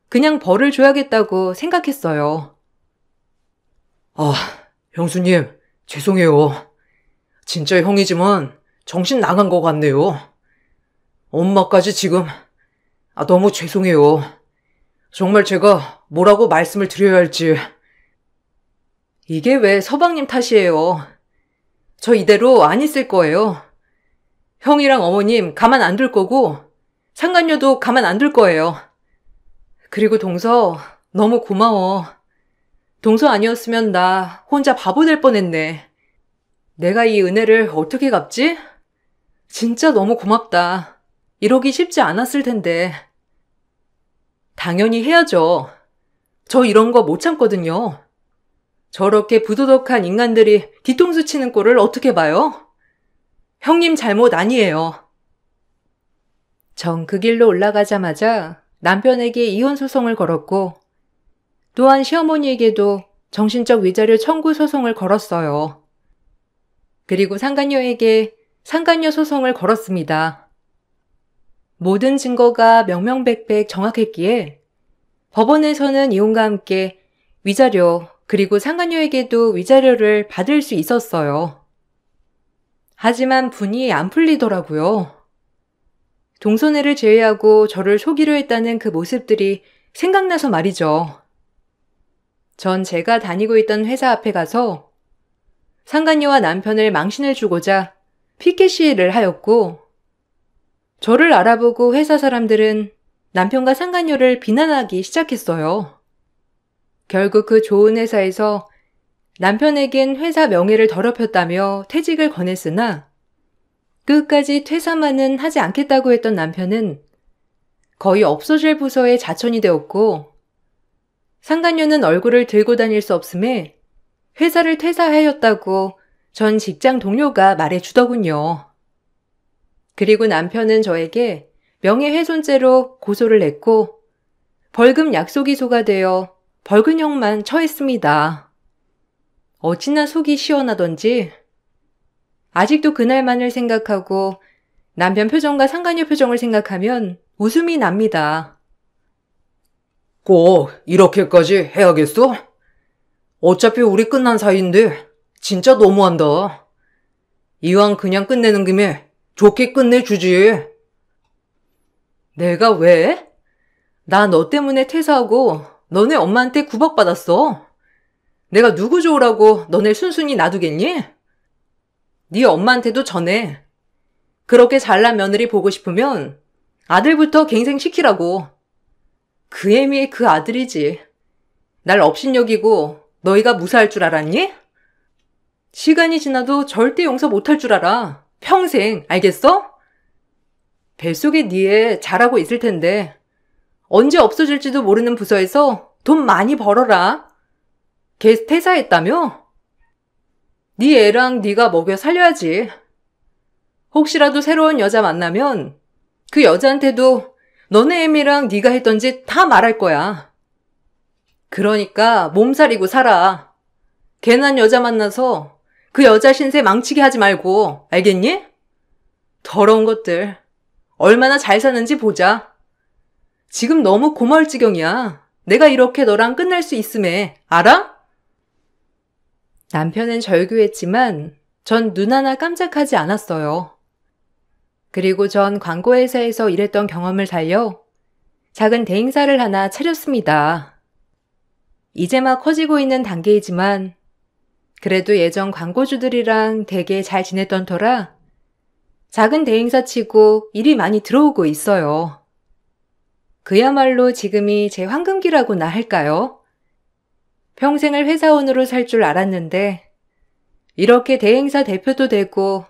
그냥 벌을 줘야겠다고 생각했어요. 형수님, 죄송해요. 진짜 형이지만 정신 나간 것 같네요. 엄마까지 지금 너무 죄송해요. 정말 제가 뭐라고 말씀을 드려야 할지. 이게 왜 서방님 탓이에요. 저 이대로 안 있을 거예요. 형이랑 어머님 가만 안 둘 거고 상간녀도 가만 안 둘 거예요. 그리고 동서 너무 고마워. 동서 아니었으면 나 혼자 바보 될 뻔했네. 내가 이 은혜를 어떻게 갚지? 진짜 너무 고맙다. 이러기 쉽지 않았을 텐데. 당연히 해야죠. 저 이런 거 못 참거든요. 저렇게 부도덕한 인간들이 뒤통수 치는 꼴을 어떻게 봐요? 형님 잘못 아니에요. 전 그 길로 올라가자마자 남편에게 이혼 소송을 걸었고 또한 시어머니에게도 정신적 위자료 청구 소송을 걸었어요. 그리고 상간녀에게 상간녀 소송을 걸었습니다. 모든 증거가 명명백백 정확했기에 법원에서는 이혼과 함께 위자료 그리고 상간녀에게도 위자료를 받을 수 있었어요. 하지만 분이 안 풀리더라고요. 동서애를 제외하고 저를 속이려 했다는 그 모습들이 생각나서 말이죠. 전 제가 다니고 있던 회사 앞에 가서 상간녀와 남편을 망신을 주고자 피켓 시위를 하였고 저를 알아보고 회사 사람들은 남편과 상간녀를 비난하기 시작했어요. 결국 그 좋은 회사에서 남편에겐 회사 명예를 더럽혔다며 퇴직을 권했으나 끝까지 퇴사만은 하지 않겠다고 했던 남편은 거의 없어질 부서의 자천이 되었고 상간녀는 얼굴을 들고 다닐 수 없음에 회사를 퇴사하였다고 전 직장 동료가 말해주더군요. 그리고 남편은 저에게 명예훼손죄로 고소를 했고 벌금 약속이소가 되어 벌금형만 처했습니다. 어찌나 속이 시원하던지 아직도 그날만을 생각하고 남편 표정과 상간녀 표정을 생각하면 웃음이 납니다. 꼭 이렇게까지 해야겠어? 어차피 우리 끝난 사이인데 진짜 너무한다. 이왕 그냥 끝내는 김에 좋게 끝내주지. 내가 왜? 나 너 때문에 퇴사하고 너네 엄마한테 구박받았어. 내가 누구 좋으라고 너네 순순히 놔두겠니? 네 엄마한테도 전해. 그렇게 잘난 며느리 보고 싶으면 아들부터 갱생시키라고. 그 애미의 그 아들이지. 날 업신여기고 너희가 무사할 줄 알았니? 시간이 지나도 절대 용서 못할 줄 알아. 평생, 알겠어? 뱃속에 네 애 잘하고 있을 텐데 언제 없어질지도 모르는 부서에서 돈 많이 벌어라. 걔 퇴사했다며? 네 애랑 네가 먹여 살려야지. 혹시라도 새로운 여자 만나면 그 여자한테도 너네 애미랑 네가 했던 짓 다 말할 거야. 그러니까 몸살이고 살아. 괜한 여자 만나서 그 여자 신세 망치게 하지 말고, 알겠니? 더러운 것들. 얼마나 잘 사는지 보자. 지금 너무 고마울 지경이야. 내가 이렇게 너랑 끝날 수 있음에, 알아? 남편은 절규했지만 전 눈 하나 깜짝하지 않았어요. 그리고 전 광고회사에서 일했던 경험을 살려 작은 대행사를 하나 차렸습니다. 이제 막 커지고 있는 단계이지만 그래도 예전 광고주들이랑 되게 잘 지냈던 터라 작은 대행사 치고 일이 많이 들어오고 있어요. 그야말로 지금이 제 황금기라고나 할까요? 평생을 회사원으로 살 줄 알았는데 이렇게 대행사 대표도 되고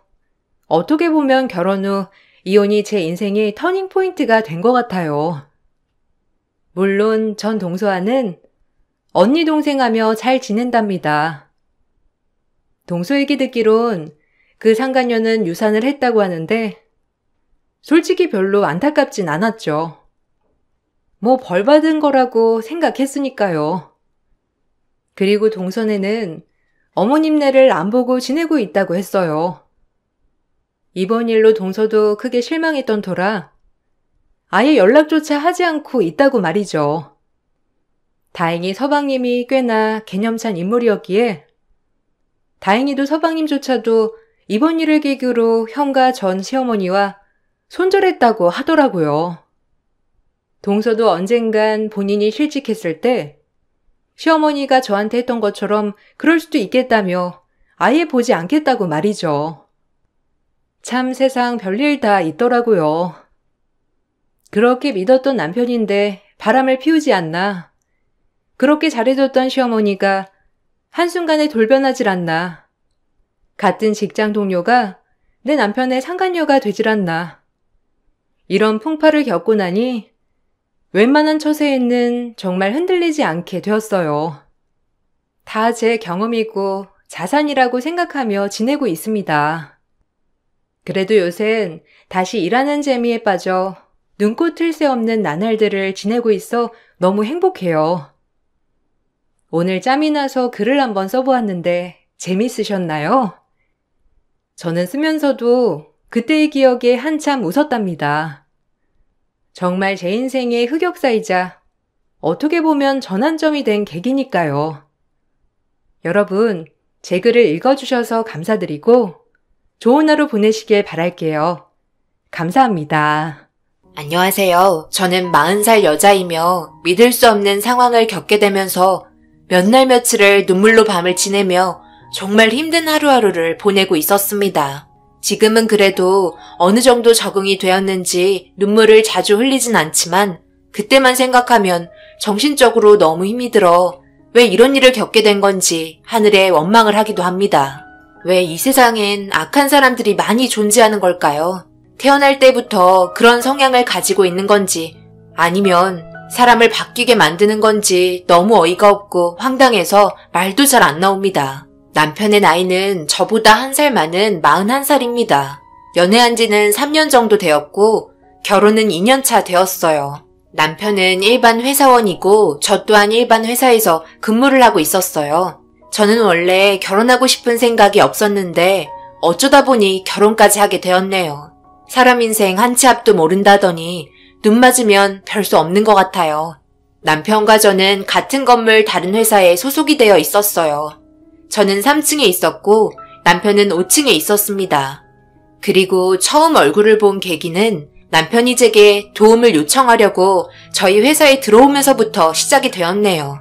어떻게 보면 결혼 후 이혼이 제 인생의 터닝포인트가 된 것 같아요. 물론 전 동서와는 언니 동생하며 잘 지낸답니다. 동서 얘기 듣기론 그 상간녀는 유산을 했다고 하는데 솔직히 별로 안타깝진 않았죠. 뭐 벌 받은 거라고 생각했으니까요. 그리고 동선에는 어머님네를 안 보고 지내고 있다고 했어요. 이번 일로 동서도 크게 실망했던 터라 아예 연락조차 하지 않고 있다고 말이죠. 다행히 서방님이 꽤나 개념찬 인물이었기에 다행히도 서방님조차도 이번 일을 계기로 형과 전 시어머니와 손절했다고 하더라고요. 동서도 언젠간 본인이 실직했을 때 시어머니가 저한테 했던 것처럼 그럴 수도 있겠다며 아예 보지 않겠다고 말이죠. 참 세상 별일 다 있더라고요. 그렇게 믿었던 남편인데 바람을 피우지 않나. 그렇게 잘해줬던 시어머니가 한순간에 돌변하질 않나. 같은 직장 동료가 내 남편의 상간녀가 되질 않나. 이런 풍파를 겪고 나니 웬만한 처세에는 정말 흔들리지 않게 되었어요. 다 제 경험이고 자산이라고 생각하며 지내고 있습니다. 그래도 요샌 다시 일하는 재미에 빠져 눈코 틀 새 없는 나날들을 지내고 있어 너무 행복해요. 오늘 짬이 나서 글을 한번 써보았는데 재밌으셨나요? 저는 쓰면서도 그때의 기억에 한참 웃었답니다. 정말 제 인생의 흑역사이자 어떻게 보면 전환점이 된 계기니까요. 여러분, 제 글을 읽어주셔서 감사드리고 좋은 하루 보내시길 바랄게요. 감사합니다. 안녕하세요. 저는 40살 여자이며 믿을 수 없는 상황을 겪게 되면서 몇 날 며칠을 눈물로 밤을 지내며 정말 힘든 하루하루를 보내고 있었습니다. 지금은 그래도 어느 정도 적응이 되었는지 눈물을 자주 흘리진 않지만 그때만 생각하면 정신적으로 너무 힘이 들어 왜 이런 일을 겪게 된 건지 하늘에 원망을 하기도 합니다. 왜 이 세상엔 악한 사람들이 많이 존재하는 걸까요? 태어날 때부터 그런 성향을 가지고 있는 건지 아니면 사람을 바뀌게 만드는 건지 너무 어이가 없고 황당해서 말도 잘 안 나옵니다. 남편의 나이는 저보다 1살 많은 41살입니다. 연애한 지는 3년 정도 되었고 결혼은 2년 차 되었어요. 남편은 일반 회사원이고 저 또한 일반 회사에서 근무를 하고 있었어요. 저는 원래 결혼하고 싶은 생각이 없었는데 어쩌다 보니 결혼까지 하게 되었네요. 사람 인생 한 치 앞도 모른다더니 눈 맞으면 별 수 없는 것 같아요. 남편과 저는 같은 건물 다른 회사에 소속이 되어 있었어요. 저는 3층에 있었고 남편은 5층에 있었습니다. 그리고 처음 얼굴을 본 계기는 남편이 제게 도움을 요청하려고 저희 회사에 들어오면서부터 시작이 되었네요.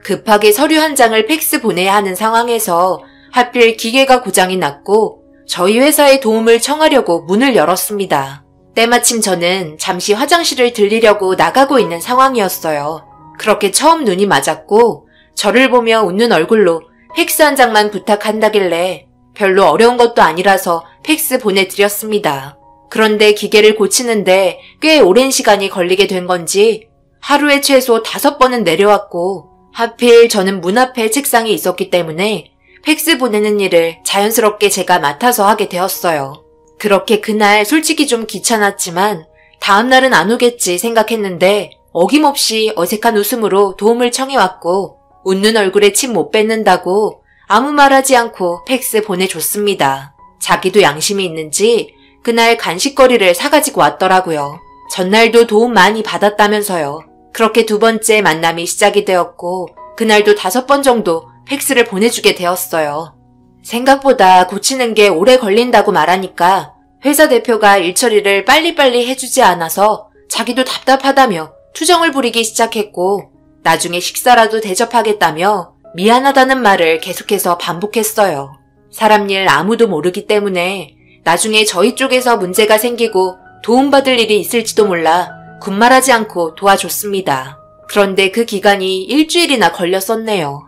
급하게 서류 한 장을 팩스 보내야 하는 상황에서 하필 기계가 고장이 났고 저희 회사에 도움을 청하려고 문을 열었습니다. 때마침 저는 잠시 화장실을 들리려고 나가고 있는 상황이었어요. 그렇게 처음 눈이 맞았고 저를 보며 웃는 얼굴로 팩스 한 장만 부탁한다길래 별로 어려운 것도 아니라서 팩스 보내드렸습니다. 그런데 기계를 고치는데 꽤 오랜 시간이 걸리게 된 건지 하루에 최소 5번은 내려왔고 하필 저는 문 앞에 책상이 있었기 때문에 팩스 보내는 일을 자연스럽게 제가 맡아서 하게 되었어요. 그렇게 그날 솔직히 좀 귀찮았지만 다음날은 안 오겠지 생각했는데 어김없이 어색한 웃음으로 도움을 청해왔고 웃는 얼굴에 침 못 뱉는다고 아무 말하지 않고 팩스 보내줬습니다. 자기도 양심이 있는지 그날 간식거리를 사가지고 왔더라고요. 전날도 도움 많이 받았다면서요. 그렇게 2번째 만남이 시작이 되었고 그날도 5번 정도 팩스를 보내주게 되었어요. 생각보다 고치는 게 오래 걸린다고 말하니까 회사 대표가 일 처리를 빨리빨리 해주지 않아서 자기도 답답하다며 투정을 부리기 시작했고 나중에 식사라도 대접하겠다며 미안하다는 말을 계속해서 반복했어요. 사람 일 아무도 모르기 때문에 나중에 저희 쪽에서 문제가 생기고 도움받을 일이 있을지도 몰라 군말하지 않고 도와줬습니다. 그런데 그 기간이 일주일이나 걸렸었네요.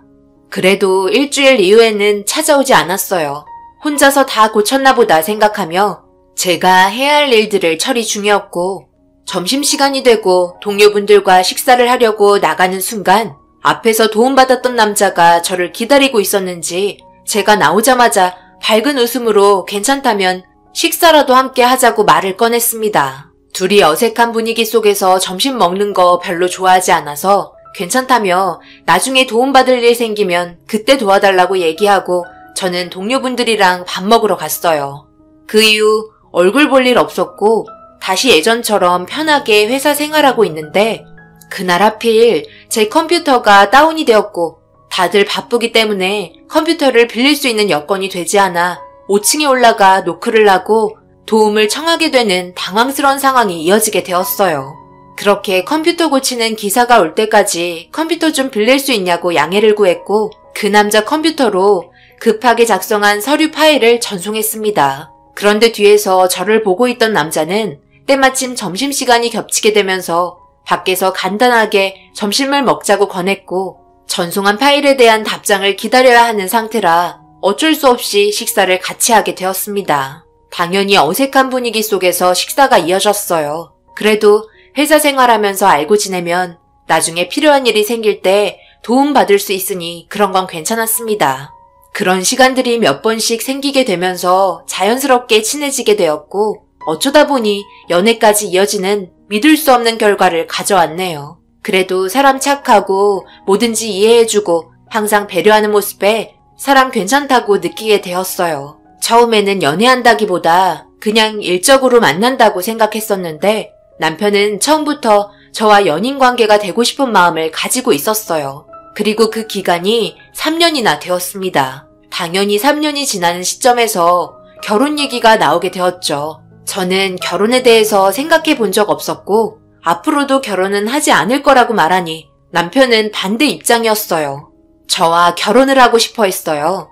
그래도 일주일 이후에는 찾아오지 않았어요. 혼자서 다 고쳤나 보다 생각하며 제가 해야 할 일들을 처리 중이었고 점심시간이 되고 동료분들과 식사를 하려고 나가는 순간 앞에서 도움받았던 남자가 저를 기다리고 있었는지 제가 나오자마자 밝은 웃음으로 괜찮다면 식사라도 함께 하자고 말을 꺼냈습니다. 둘이 어색한 분위기 속에서 점심 먹는 거 별로 좋아하지 않아서 괜찮다며 나중에 도움받을 일 생기면 그때 도와달라고 얘기하고 저는 동료분들이랑 밥 먹으러 갔어요. 그 이후 얼굴 볼 일 없었고 다시 예전처럼 편하게 회사 생활하고 있는데 그날 하필 제 컴퓨터가 다운이 되었고 다들 바쁘기 때문에 컴퓨터를 빌릴 수 있는 여건이 되지 않아 5층에 올라가 노크를 하고 도움을 청하게 되는 당황스러운 상황이 이어지게 되었어요. 그렇게 컴퓨터 고치는 기사가 올 때까지 컴퓨터 좀 빌릴 수 있냐고 양해를 구했고 그 남자 컴퓨터로 급하게 작성한 서류 파일을 전송했습니다. 그런데 뒤에서 저를 보고 있던 남자는 때마침 점심시간이 겹치게 되면서 밖에서 간단하게 점심을 먹자고 권했고 전송한 파일에 대한 답장을 기다려야 하는 상태라 어쩔 수 없이 식사를 같이 하게 되었습니다. 당연히 어색한 분위기 속에서 식사가 이어졌어요. 그래도 회사 생활하면서 알고 지내면 나중에 필요한 일이 생길 때 도움받을 수 있으니 그런 건 괜찮았습니다. 그런 시간들이 몇 번씩 생기게 되면서 자연스럽게 친해지게 되었고 어쩌다 보니 연애까지 이어지는 믿을 수 없는 결과를 가져왔네요. 그래도 사람 착하고 뭐든지 이해해주고 항상 배려하는 모습에 사람 괜찮다고 느끼게 되었어요. 처음에는 연애한다기보다 그냥 일적으로 만난다고 생각했었는데 남편은 처음부터 저와 연인 관계가 되고 싶은 마음을 가지고 있었어요. 그리고 그 기간이 3년이나 되었습니다. 당연히 3년이 지나는 시점에서 결혼 얘기가 나오게 되었죠. 저는 결혼에 대해서 생각해 본 적 없었고 앞으로도 결혼은 하지 않을 거라고 말하니 남편은 반대 입장이었어요. 저와 결혼을 하고 싶어 했어요.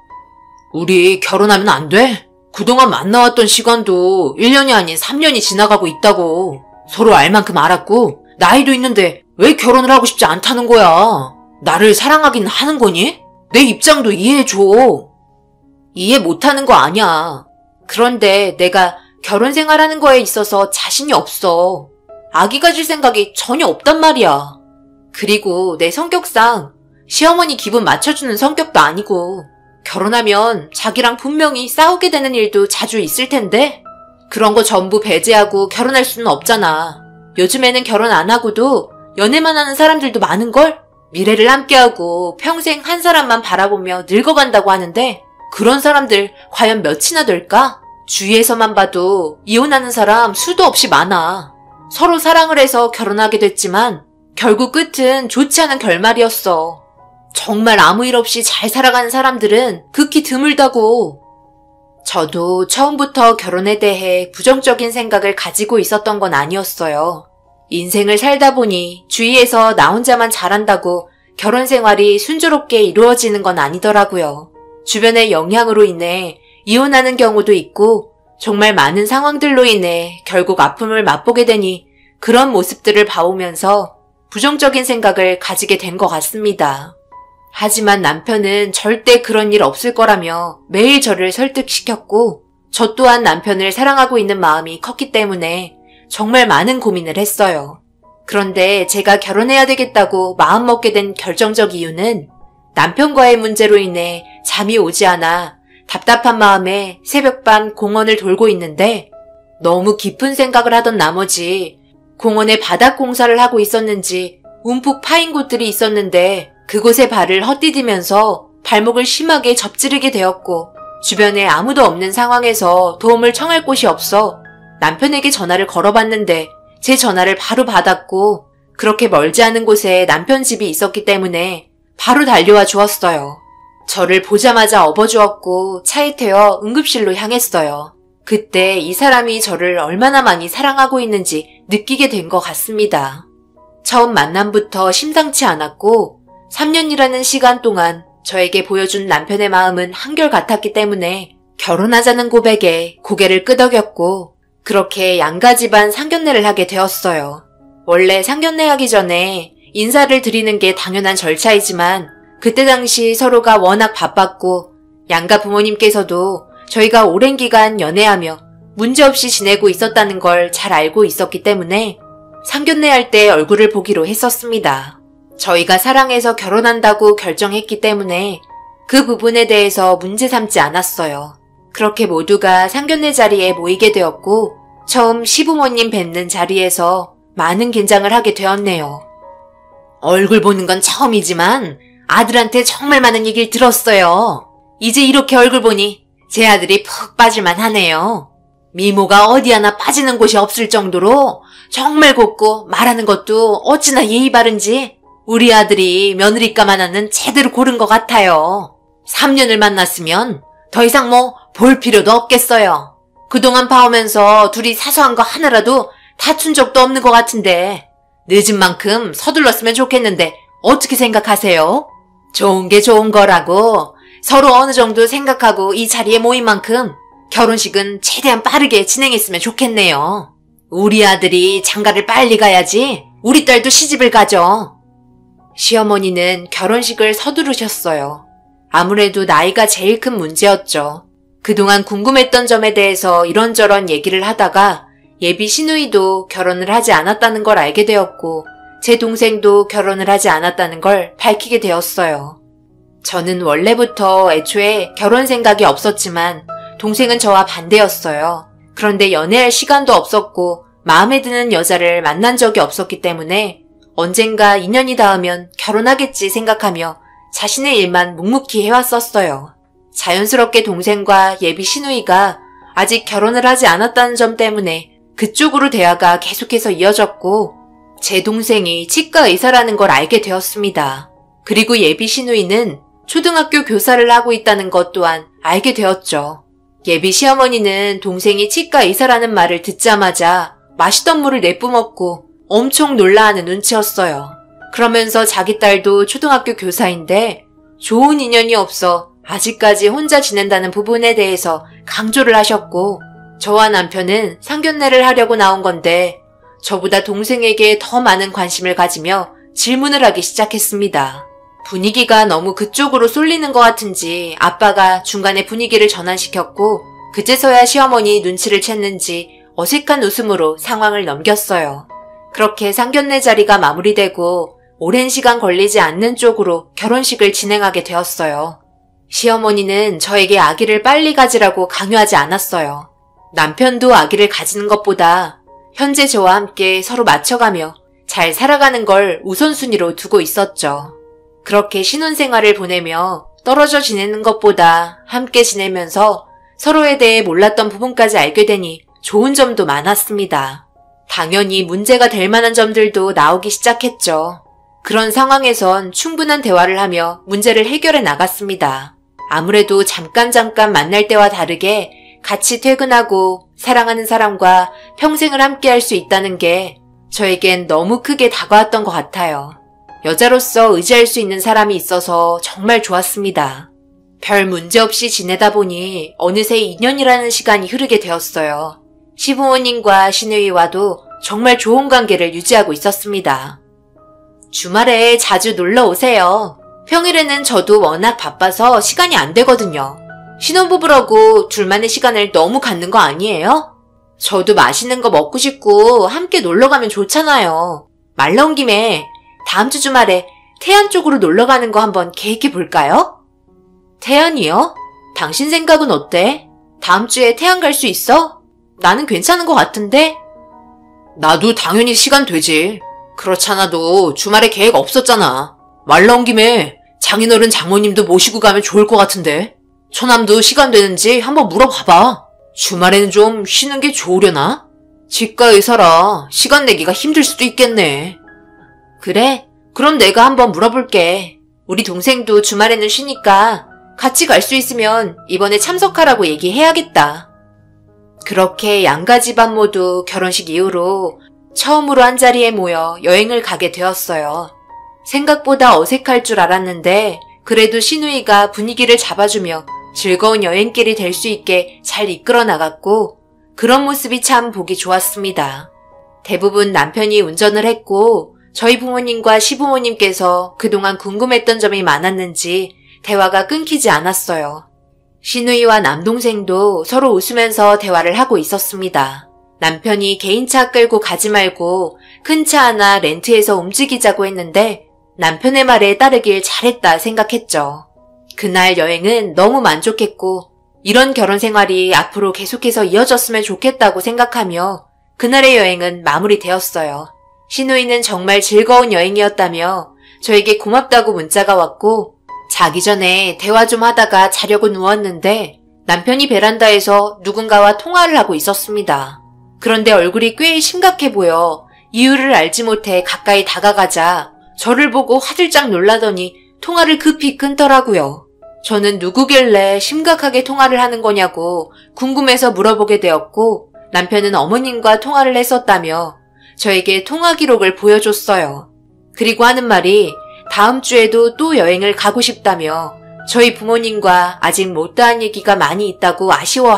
우리 결혼하면 안 돼? 그동안 만나왔던 시간도 1년이 아닌 3년이 지나가고 있다고. 서로 알 만큼 알았고 나이도 있는데 왜 결혼을 하고 싶지 않다는 거야? 나를 사랑하긴 하는 거니? 내 입장도 이해해줘. 이해 못하는 거 아니야. 그런데 내가 결혼 생활하는 거에 있어서 자신이 없어. 아기 가질 생각이 전혀 없단 말이야. 그리고 내 성격상 시어머니 기분 맞춰주는 성격도 아니고 결혼하면 자기랑 분명히 싸우게 되는 일도 자주 있을 텐데 그런 거 전부 배제하고 결혼할 수는 없잖아. 요즘에는 결혼 안 하고도 연애만 하는 사람들도 많은걸? 미래를 함께하고 평생 한 사람만 바라보며 늙어간다고 하는데 그런 사람들 과연 몇이나 될까? 주위에서만 봐도 이혼하는 사람 수도 없이 많아. 서로 사랑을 해서 결혼하게 됐지만 결국 끝은 좋지 않은 결말이었어. 정말 아무 일 없이 잘 살아가는 사람들은 극히 드물다고. 저도 처음부터 결혼에 대해 부정적인 생각을 가지고 있었던 건 아니었어요. 인생을 살다 보니 주위에서 나 혼자만 잘한다고 결혼 생활이 순조롭게 이루어지는 건 아니더라고요. 주변의 영향으로 인해 이혼하는 경우도 있고 정말 많은 상황들로 인해 결국 아픔을 맛보게 되니 그런 모습들을 봐오면서 부정적인 생각을 가지게 된 것 같습니다. 하지만 남편은 절대 그런 일 없을 거라며 매일 저를 설득시켰고 저 또한 남편을 사랑하고 있는 마음이 컸기 때문에 정말 많은 고민을 했어요. 그런데 제가 결혼해야 되겠다고 마음먹게 된 결정적 이유는 남편과의 문제로 인해 잠이 오지 않아 답답한 마음에 새벽반 공원을 돌고 있는데 너무 깊은 생각을 하던 나머지 공원에 바닥 공사를 하고 있었는지 움푹 파인 곳들이 있었는데 그곳에 발을 헛디디면서 발목을 심하게 접지르게 되었고 주변에 아무도 없는 상황에서 도움을 청할 곳이 없어 남편에게 전화를 걸어봤는데 제 전화를 바로 받았고 그렇게 멀지 않은 곳에 남편 집이 있었기 때문에 바로 달려와 주었어요. 저를 보자마자 업어주었고 차에 태워 응급실로 향했어요. 그때 이 사람이 저를 얼마나 많이 사랑하고 있는지 느끼게 된 것 같습니다. 처음 만남부터 심상치 않았고 3년이라는 시간 동안 저에게 보여준 남편의 마음은 한결같았기 때문에 결혼하자는 고백에 고개를 끄덕였고 그렇게 양가 집안 상견례를 하게 되었어요. 원래 상견례 하기 전에 인사를 드리는 게 당연한 절차이지만 그때 당시 서로가 워낙 바빴고 양가 부모님께서도 저희가 오랜 기간 연애하며 문제없이 지내고 있었다는 걸 잘 알고 있었기 때문에 상견례할 때 얼굴을 보기로 했었습니다. 저희가 사랑해서 결혼한다고 결정했기 때문에 그 부분에 대해서 문제 삼지 않았어요. 그렇게 모두가 상견례 자리에 모이게 되었고 처음 시부모님 뵙는 자리에서 많은 긴장을 하게 되었네요. 얼굴 보는 건 처음이지만 아들한테 정말 많은 얘기를 들었어요. 이제 이렇게 얼굴 보니 제 아들이 푹 빠질만 하네요. 미모가 어디 하나 빠지는 곳이 없을 정도로 정말 곱고 말하는 것도 어찌나 예의 바른지 우리 아들이 며느리감 하나는 제대로 고른 것 같아요. 3년을 만났으면 더 이상 볼 필요도 없겠어요. 그동안 봐오면서 둘이 사소한 거 하나라도 다툰 적도 없는 것 같은데 늦은 만큼 서둘렀으면 좋겠는데 어떻게 생각하세요? 좋은 게 좋은 거라고 서로 어느 정도 생각하고 이 자리에 모인 만큼 결혼식은 최대한 빠르게 진행했으면 좋겠네요. 우리 아들이 장가를 빨리 가야지 우리 딸도 시집을 가죠. 시어머니는 결혼식을 서두르셨어요. 아무래도 나이가 제일 큰 문제였죠. 그동안 궁금했던 점에 대해서 이런저런 얘기를 하다가 예비 시누이도 결혼을 하지 않았다는 걸 알게 되었고 제 동생도 결혼을 하지 않았다는 걸 밝히게 되었어요. 저는 원래부터 애초에 결혼 생각이 없었지만 동생은 저와 반대였어요. 그런데 연애할 시간도 없었고 마음에 드는 여자를 만난 적이 없었기 때문에 언젠가 인연이 닿으면 결혼하겠지 생각하며 자신의 일만 묵묵히 해왔었어요. 자연스럽게 동생과 예비 시누이가 아직 결혼을 하지 않았다는 점 때문에 그쪽으로 대화가 계속해서 이어졌고 제 동생이 치과 의사라는 걸 알게 되었습니다. 그리고 예비 시누이는 초등학교 교사를 하고 있다는 것 또한 알게 되었죠. 예비 시어머니는 동생이 치과 의사라는 말을 듣자마자 마시던 물을 내뿜었고 엄청 놀라하는 눈치였어요. 그러면서 자기 딸도 초등학교 교사인데 좋은 인연이 없어 아직까지 혼자 지낸다는 부분에 대해서 강조를 하셨고 저와 남편은 상견례를 하려고 나온 건데 저보다 동생에게 더 많은 관심을 가지며 질문을 하기 시작했습니다. 분위기가 너무 그쪽으로 쏠리는 것 같은지 아빠가 중간에 분위기를 전환시켰고 그제서야 시어머니 눈치를 챘는지 어색한 웃음으로 상황을 넘겼어요. 그렇게 상견례 자리가 마무리되고 오랜 시간 걸리지 않는 쪽으로 결혼식을 진행하게 되었어요. 시어머니는 저에게 아기를 빨리 가지라고 강요하지 않았어요. 남편도 아기를 가지는 것보다 현재 저와 함께 서로 맞춰가며 잘 살아가는 걸 우선순위로 두고 있었죠. 그렇게 신혼생활을 보내며 떨어져 지내는 것보다 함께 지내면서 서로에 대해 몰랐던 부분까지 알게 되니 좋은 점도 많았습니다. 당연히 문제가 될 만한 점들도 나오기 시작했죠. 그런 상황에선 충분한 대화를 하며 문제를 해결해 나갔습니다. 아무래도 잠깐 만날 때와 다르게 같이 퇴근하고 사랑하는 사람과 평생을 함께 할 수 있다는 게 저에겐 너무 크게 다가왔던 것 같아요. 여자로서 의지할 수 있는 사람이 있어서 정말 좋았습니다. 별 문제 없이 지내다 보니 어느새 2년이라는 시간이 흐르게 되었어요. 시부모님과 시누이와도 정말 좋은 관계를 유지하고 있었습니다. 주말에 자주 놀러 오세요. 평일에는 저도 워낙 바빠서 시간이 안 되거든요. 신혼부부라고 둘만의 시간을 너무 갖는 거 아니에요? 저도 맛있는 거 먹고 싶고 함께 놀러 가면 좋잖아요. 말 나온 김에 다음 주 주말에 태안 쪽으로 놀러 가는 거 한번 계획해 볼까요? 태안이요? 당신 생각은 어때? 다음 주에 태안 갈 수 있어? 나는 괜찮은 것 같은데? 나도 당연히 시간 되지. 그렇잖아도 주말에 계획 없었잖아. 말 나온 김에 장인어른 장모님도 모시고 가면 좋을 것 같은데. 처남도 시간 되는지 한번 물어봐봐. 주말에는 좀 쉬는 게 좋으려나? 치과 의사라 시간 내기가 힘들 수도 있겠네. 그래? 그럼 내가 한번 물어볼게. 우리 동생도 주말에는 쉬니까 같이 갈 수 있으면 이번에 참석하라고 얘기해야겠다. 그렇게 양가 집안 모두 결혼식 이후로 처음으로 한자리에 모여 여행을 가게 되었어요. 생각보다 어색할 줄 알았는데 그래도 시누이가 분위기를 잡아주며 즐거운 여행길이 될 수 있게 잘 이끌어 나갔고 그런 모습이 참 보기 좋았습니다. 대부분 남편이 운전을 했고 저희 부모님과 시부모님께서 그동안 궁금했던 점이 많았는지 대화가 끊기지 않았어요. 시누이와 남동생도 서로 웃으면서 대화를 하고 있었습니다. 남편이 개인차 끌고 가지 말고 큰 차 하나 렌트해서 움직이자고 했는데 남편의 말에 따르길 잘했다 생각했죠. 그날 여행은 너무 만족했고 이런 결혼 생활이 앞으로 계속해서 이어졌으면 좋겠다고 생각하며 그날의 여행은 마무리되었어요. 시누이는 정말 즐거운 여행이었다며 저에게 고맙다고 문자가 왔고 자기 전에 대화 좀 하다가 자려고 누웠는데 남편이 베란다에서 누군가와 통화를 하고 있었습니다. 그런데 얼굴이 꽤 심각해 보여 이유를 알지 못해 가까이 다가가자 저를 보고 화들짝 놀라더니 통화를 급히 끊더라고요. 저는 누구길래 심각하게 통화를 하는 거냐고 궁금해서 물어보게 되었고 남편은 어머님과 통화를 했었다며 저에게 통화 기록을 보여줬어요. 그리고 하는 말이 다음 주에도 또 여행을 가고 싶다며 저희 부모님과 아직 못다한 얘기가 많이 있다고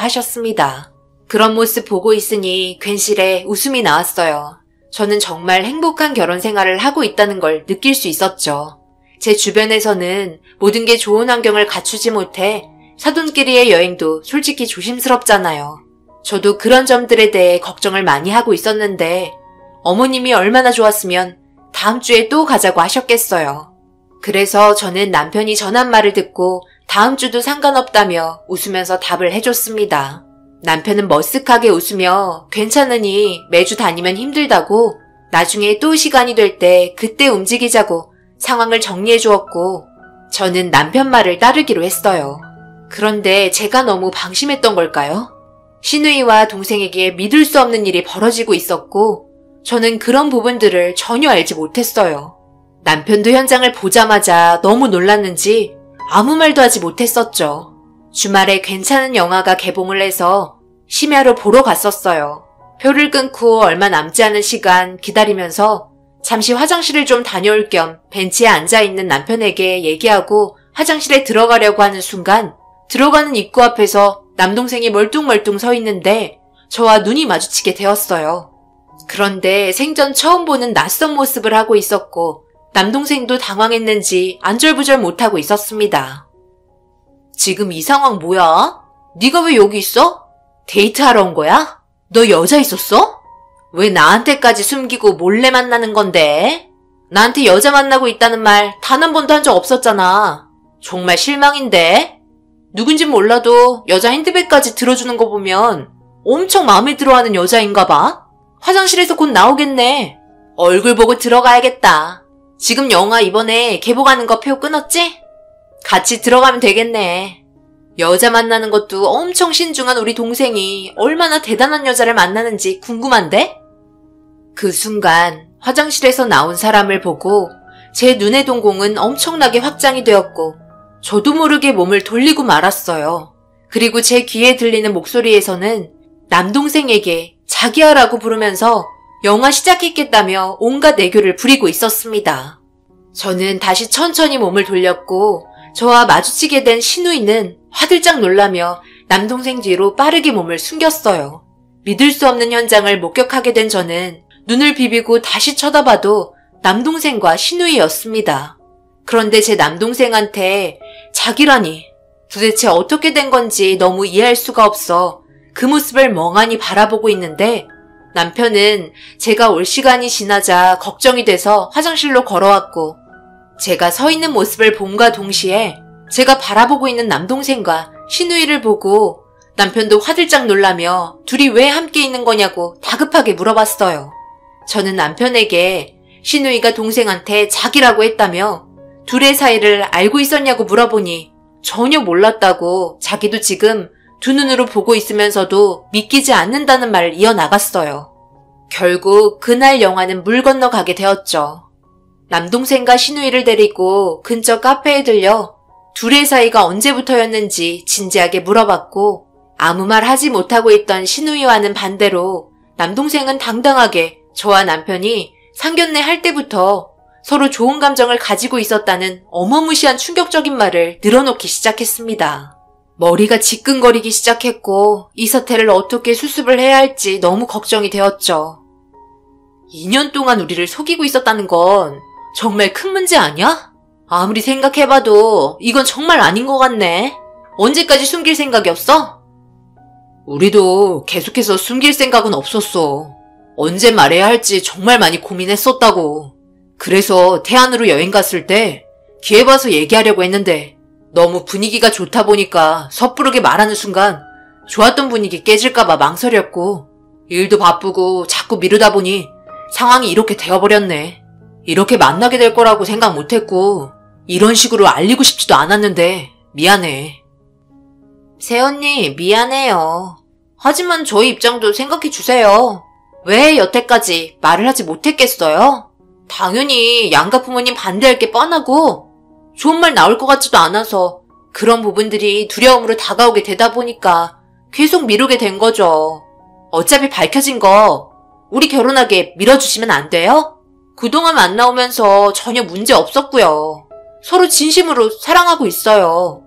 아쉬워하셨습니다. 그런 모습 보고 있으니 괜시레 웃음이 나왔어요. 저는 정말 행복한 결혼 생활을 하고 있다는 걸 느낄 수 있었죠. 제 주변에서는 모든 게 좋은 환경을 갖추지 못해 사돈끼리의 여행도 솔직히 조심스럽잖아요. 저도 그런 점들에 대해 걱정을 많이 하고 있었는데 어머님이 얼마나 좋았으면 다음 주에 또 가자고 하셨겠어요. 그래서 저는 남편이 전한 말을 듣고 다음 주도 상관없다며 웃으면서 답을 해줬습니다. 남편은 머쓱하게 웃으며 괜찮으니 매주 다니면 힘들다고 나중에 또 시간이 될 때 그때 움직이자고 상황을 정리해 주었고 저는 남편 말을 따르기로 했어요. 그런데 제가 너무 방심했던 걸까요? 시누이와 동생에게 믿을 수 없는 일이 벌어지고 있었고 저는 그런 부분들을 전혀 알지 못했어요. 남편도 현장을 보자마자 너무 놀랐는지 아무 말도 하지 못했었죠. 주말에 괜찮은 영화가 개봉을 해서 심야로 보러 갔었어요. 표를 끊고 얼마 남지 않은 시간 기다리면서 잠시 화장실을 좀 다녀올 겸 벤치에 앉아있는 남편에게 얘기하고 화장실에 들어가려고 하는 순간 들어가는 입구 앞에서 남동생이 멀뚱멀뚱 서 있는데 저와 눈이 마주치게 되었어요. 그런데 생전 처음 보는 낯선 모습을 하고 있었고 남동생도 당황했는지 안절부절 못하고 있었습니다. 지금 이 상황 뭐야? 네가 왜 여기 있어? 데이트하러 온 거야? 너 여자 있었어? 왜 나한테까지 숨기고 몰래 만나는 건데? 나한테 여자 만나고 있다는 말 단 한 번도 한 적 없었잖아. 정말 실망인데? 누군진 몰라도 여자 핸드백까지 들어주는 거 보면 엄청 마음에 들어하는 여자인가 봐. 화장실에서 곧 나오겠네. 얼굴 보고 들어가야겠다. 지금 영화 이번에 개봉하는 거 표 끊었지? 같이 들어가면 되겠네. 여자 만나는 것도 엄청 신중한 우리 동생이 얼마나 대단한 여자를 만나는지 궁금한데? 그 순간 화장실에서 나온 사람을 보고 제 눈의 동공은 엄청나게 확장이 되었고 저도 모르게 몸을 돌리고 말았어요. 그리고 제 귀에 들리는 목소리에서는 남동생에게 자기야라고 부르면서 영화 시작했겠다며 온갖 애교를 부리고 있었습니다. 저는 다시 천천히 몸을 돌렸고 저와 마주치게 된 시누이는 화들짝 놀라며 남동생 뒤로 빠르게 몸을 숨겼어요. 믿을 수 없는 현장을 목격하게 된 저는 눈을 비비고 다시 쳐다봐도 남동생과 시누이였습니다. 그런데 제 남동생한테 자기라니 도대체 어떻게 된 건지 너무 이해할 수가 없어 그 모습을 멍하니 바라보고 있는데 남편은 제가 올 시간이 지나자 걱정이 돼서 화장실로 걸어왔고 제가 서 있는 모습을 봄과 동시에 제가 바라보고 있는 남동생과 시누이를 보고 남편도 화들짝 놀라며 둘이 왜 함께 있는 거냐고 다급하게 물어봤어요. 저는 남편에게 시누이가 동생한테 자기라고 했다며 둘의 사이를 알고 있었냐고 물어보니 전혀 몰랐다고 자기도 지금 두 눈으로 보고 있으면서도 믿기지 않는다는 말을 이어나갔어요. 결국 그날 영화는 물 건너가게 되었죠. 남동생과 시누이를 데리고 근처 카페에 들려 둘의 사이가 언제부터였는지 진지하게 물어봤고 아무 말 하지 못하고 있던 시누이와는 반대로 남동생은 당당하게 저와 남편이 상견례 할 때부터 서로 좋은 감정을 가지고 있었다는 어마무시한 충격적인 말을 늘어놓기 시작했습니다. 머리가 지끈거리기 시작했고 이 사태를 어떻게 수습을 해야 할지 너무 걱정이 되었죠. 2년 동안 우리를 속이고 있었다는 건 정말 큰 문제 아니야? 아무리 생각해봐도 이건 정말 아닌 것 같네. 언제까지 숨길 생각이었어? 우리도 계속해서 숨길 생각은 없었어. 언제 말해야 할지 정말 많이 고민했었다고. 그래서 태안으로 여행 갔을 때 기회 봐서 얘기하려고 했는데 너무 분위기가 좋다 보니까 섣부르게 말하는 순간 좋았던 분위기 깨질까봐 망설였고 일도 바쁘고 자꾸 미루다 보니 상황이 이렇게 되어버렸네. 이렇게 만나게 될 거라고 생각 못했고 이런 식으로 알리고 싶지도 않았는데 미안해. 새언니 미안해요. 하지만 저희 입장도 생각해 주세요. 왜 여태까지 말을 하지 못했겠어요? 당연히 양가 부모님 반대할 게 뻔하고 좋은 말 나올 것 같지도 않아서 그런 부분들이 두려움으로 다가오게 되다 보니까 계속 미루게 된 거죠. 어차피 밝혀진 거 우리 결혼하게 밀어주시면 안 돼요? 그동안 만나오면서 전혀 문제 없었고요. 서로 진심으로 사랑하고 있어요.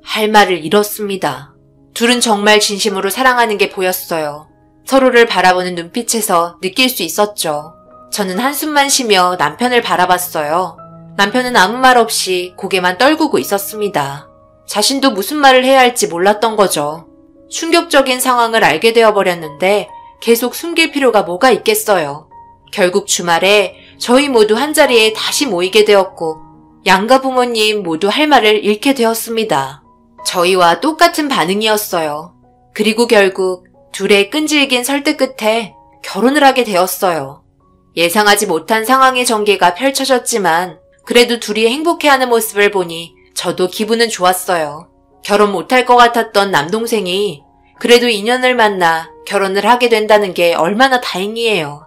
할 말을 잃었습니다. 둘은 정말 진심으로 사랑하는 게 보였어요. 서로를 바라보는 눈빛에서 느낄 수 있었죠. 저는 한숨만 쉬며 남편을 바라봤어요. 남편은 아무 말 없이 고개만 떨구고 있었습니다. 자신도 무슨 말을 해야 할지 몰랐던 거죠. 충격적인 상황을 알게 되어버렸는데 계속 숨길 필요가 뭐가 있겠어요. 결국 주말에 저희 모두 한자리에 다시 모이게 되었고 양가 부모님 모두 할 말을 잃게 되었습니다. 저희와 똑같은 반응이었어요. 그리고 결국 둘의 끈질긴 설득 끝에 결혼을 하게 되었어요. 예상하지 못한 상황의 전개가 펼쳐졌지만 그래도 둘이 행복해하는 모습을 보니 저도 기분은 좋았어요. 결혼 못할 것 같았던 남동생이 그래도 인연을 만나 결혼을 하게 된다는 게 얼마나 다행이에요.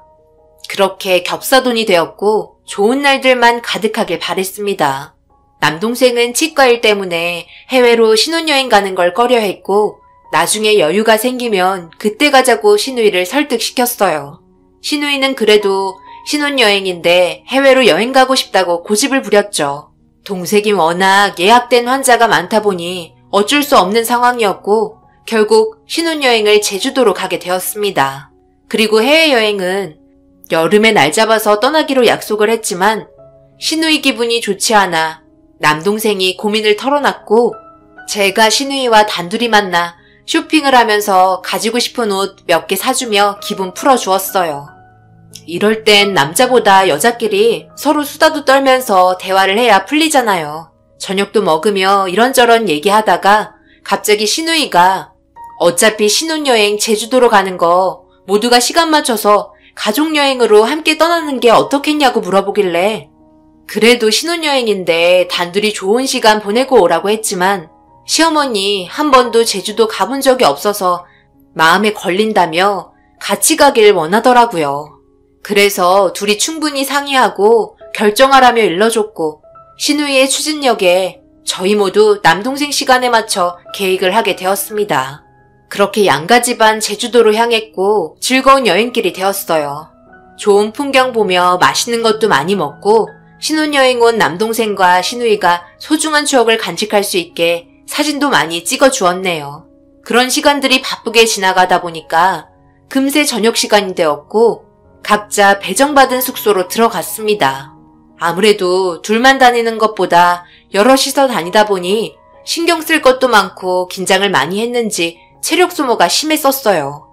그렇게 겹사돈이 되었고 좋은 날들만 가득하길 바랬습니다. 남동생은 치과일 때문에 해외로 신혼여행 가는 걸 꺼려했고 나중에 여유가 생기면 그때 가자고 시누이를 설득시켰어요. 시누이는 그래도 신혼여행인데 해외로 여행 가고 싶다고 고집을 부렸죠. 동생이 워낙 예약된 환자가 많다 보니 어쩔 수 없는 상황이었고 결국 신혼여행을 제주도로 가게 되었습니다. 그리고 해외여행은 여름에 날 잡아서 떠나기로 약속을 했지만 시누이 기분이 좋지 않아 남동생이 고민을 털어놨고 제가 시누이와 단둘이 만나 쇼핑을 하면서 가지고 싶은 옷 몇 개 사주며 기분 풀어주었어요. 이럴 땐 남자보다 여자끼리 서로 수다도 떨면서 대화를 해야 풀리잖아요. 저녁도 먹으며 이런저런 얘기하다가 갑자기 시누이가 어차피 신혼여행 제주도로 가는 거 모두가 시간 맞춰서 가족여행으로 함께 떠나는 게 어떻겠냐고 물어보길래 그래도 신혼여행인데 단둘이 좋은 시간 보내고 오라고 했지만 시어머니 한 번도 제주도 가본 적이 없어서 마음에 걸린다며 같이 가길 원하더라고요. 그래서 둘이 충분히 상의하고 결정하라며 일러줬고 시누이의 추진력에 저희 모두 남동생 시간에 맞춰 계획을 하게 되었습니다. 그렇게 양가 집안 제주도로 향했고 즐거운 여행길이 되었어요. 좋은 풍경 보며 맛있는 것도 많이 먹고 신혼여행 온 남동생과 시누이가 소중한 추억을 간직할 수 있게 사진도 많이 찍어주었네요. 그런 시간들이 바쁘게 지나가다 보니까 금세 저녁 시간이 되었고 각자 배정받은 숙소로 들어갔습니다. 아무래도 둘만 다니는 것보다 여럿이서 다니다 보니 신경 쓸 것도 많고 긴장을 많이 했는지 체력 소모가 심했었어요.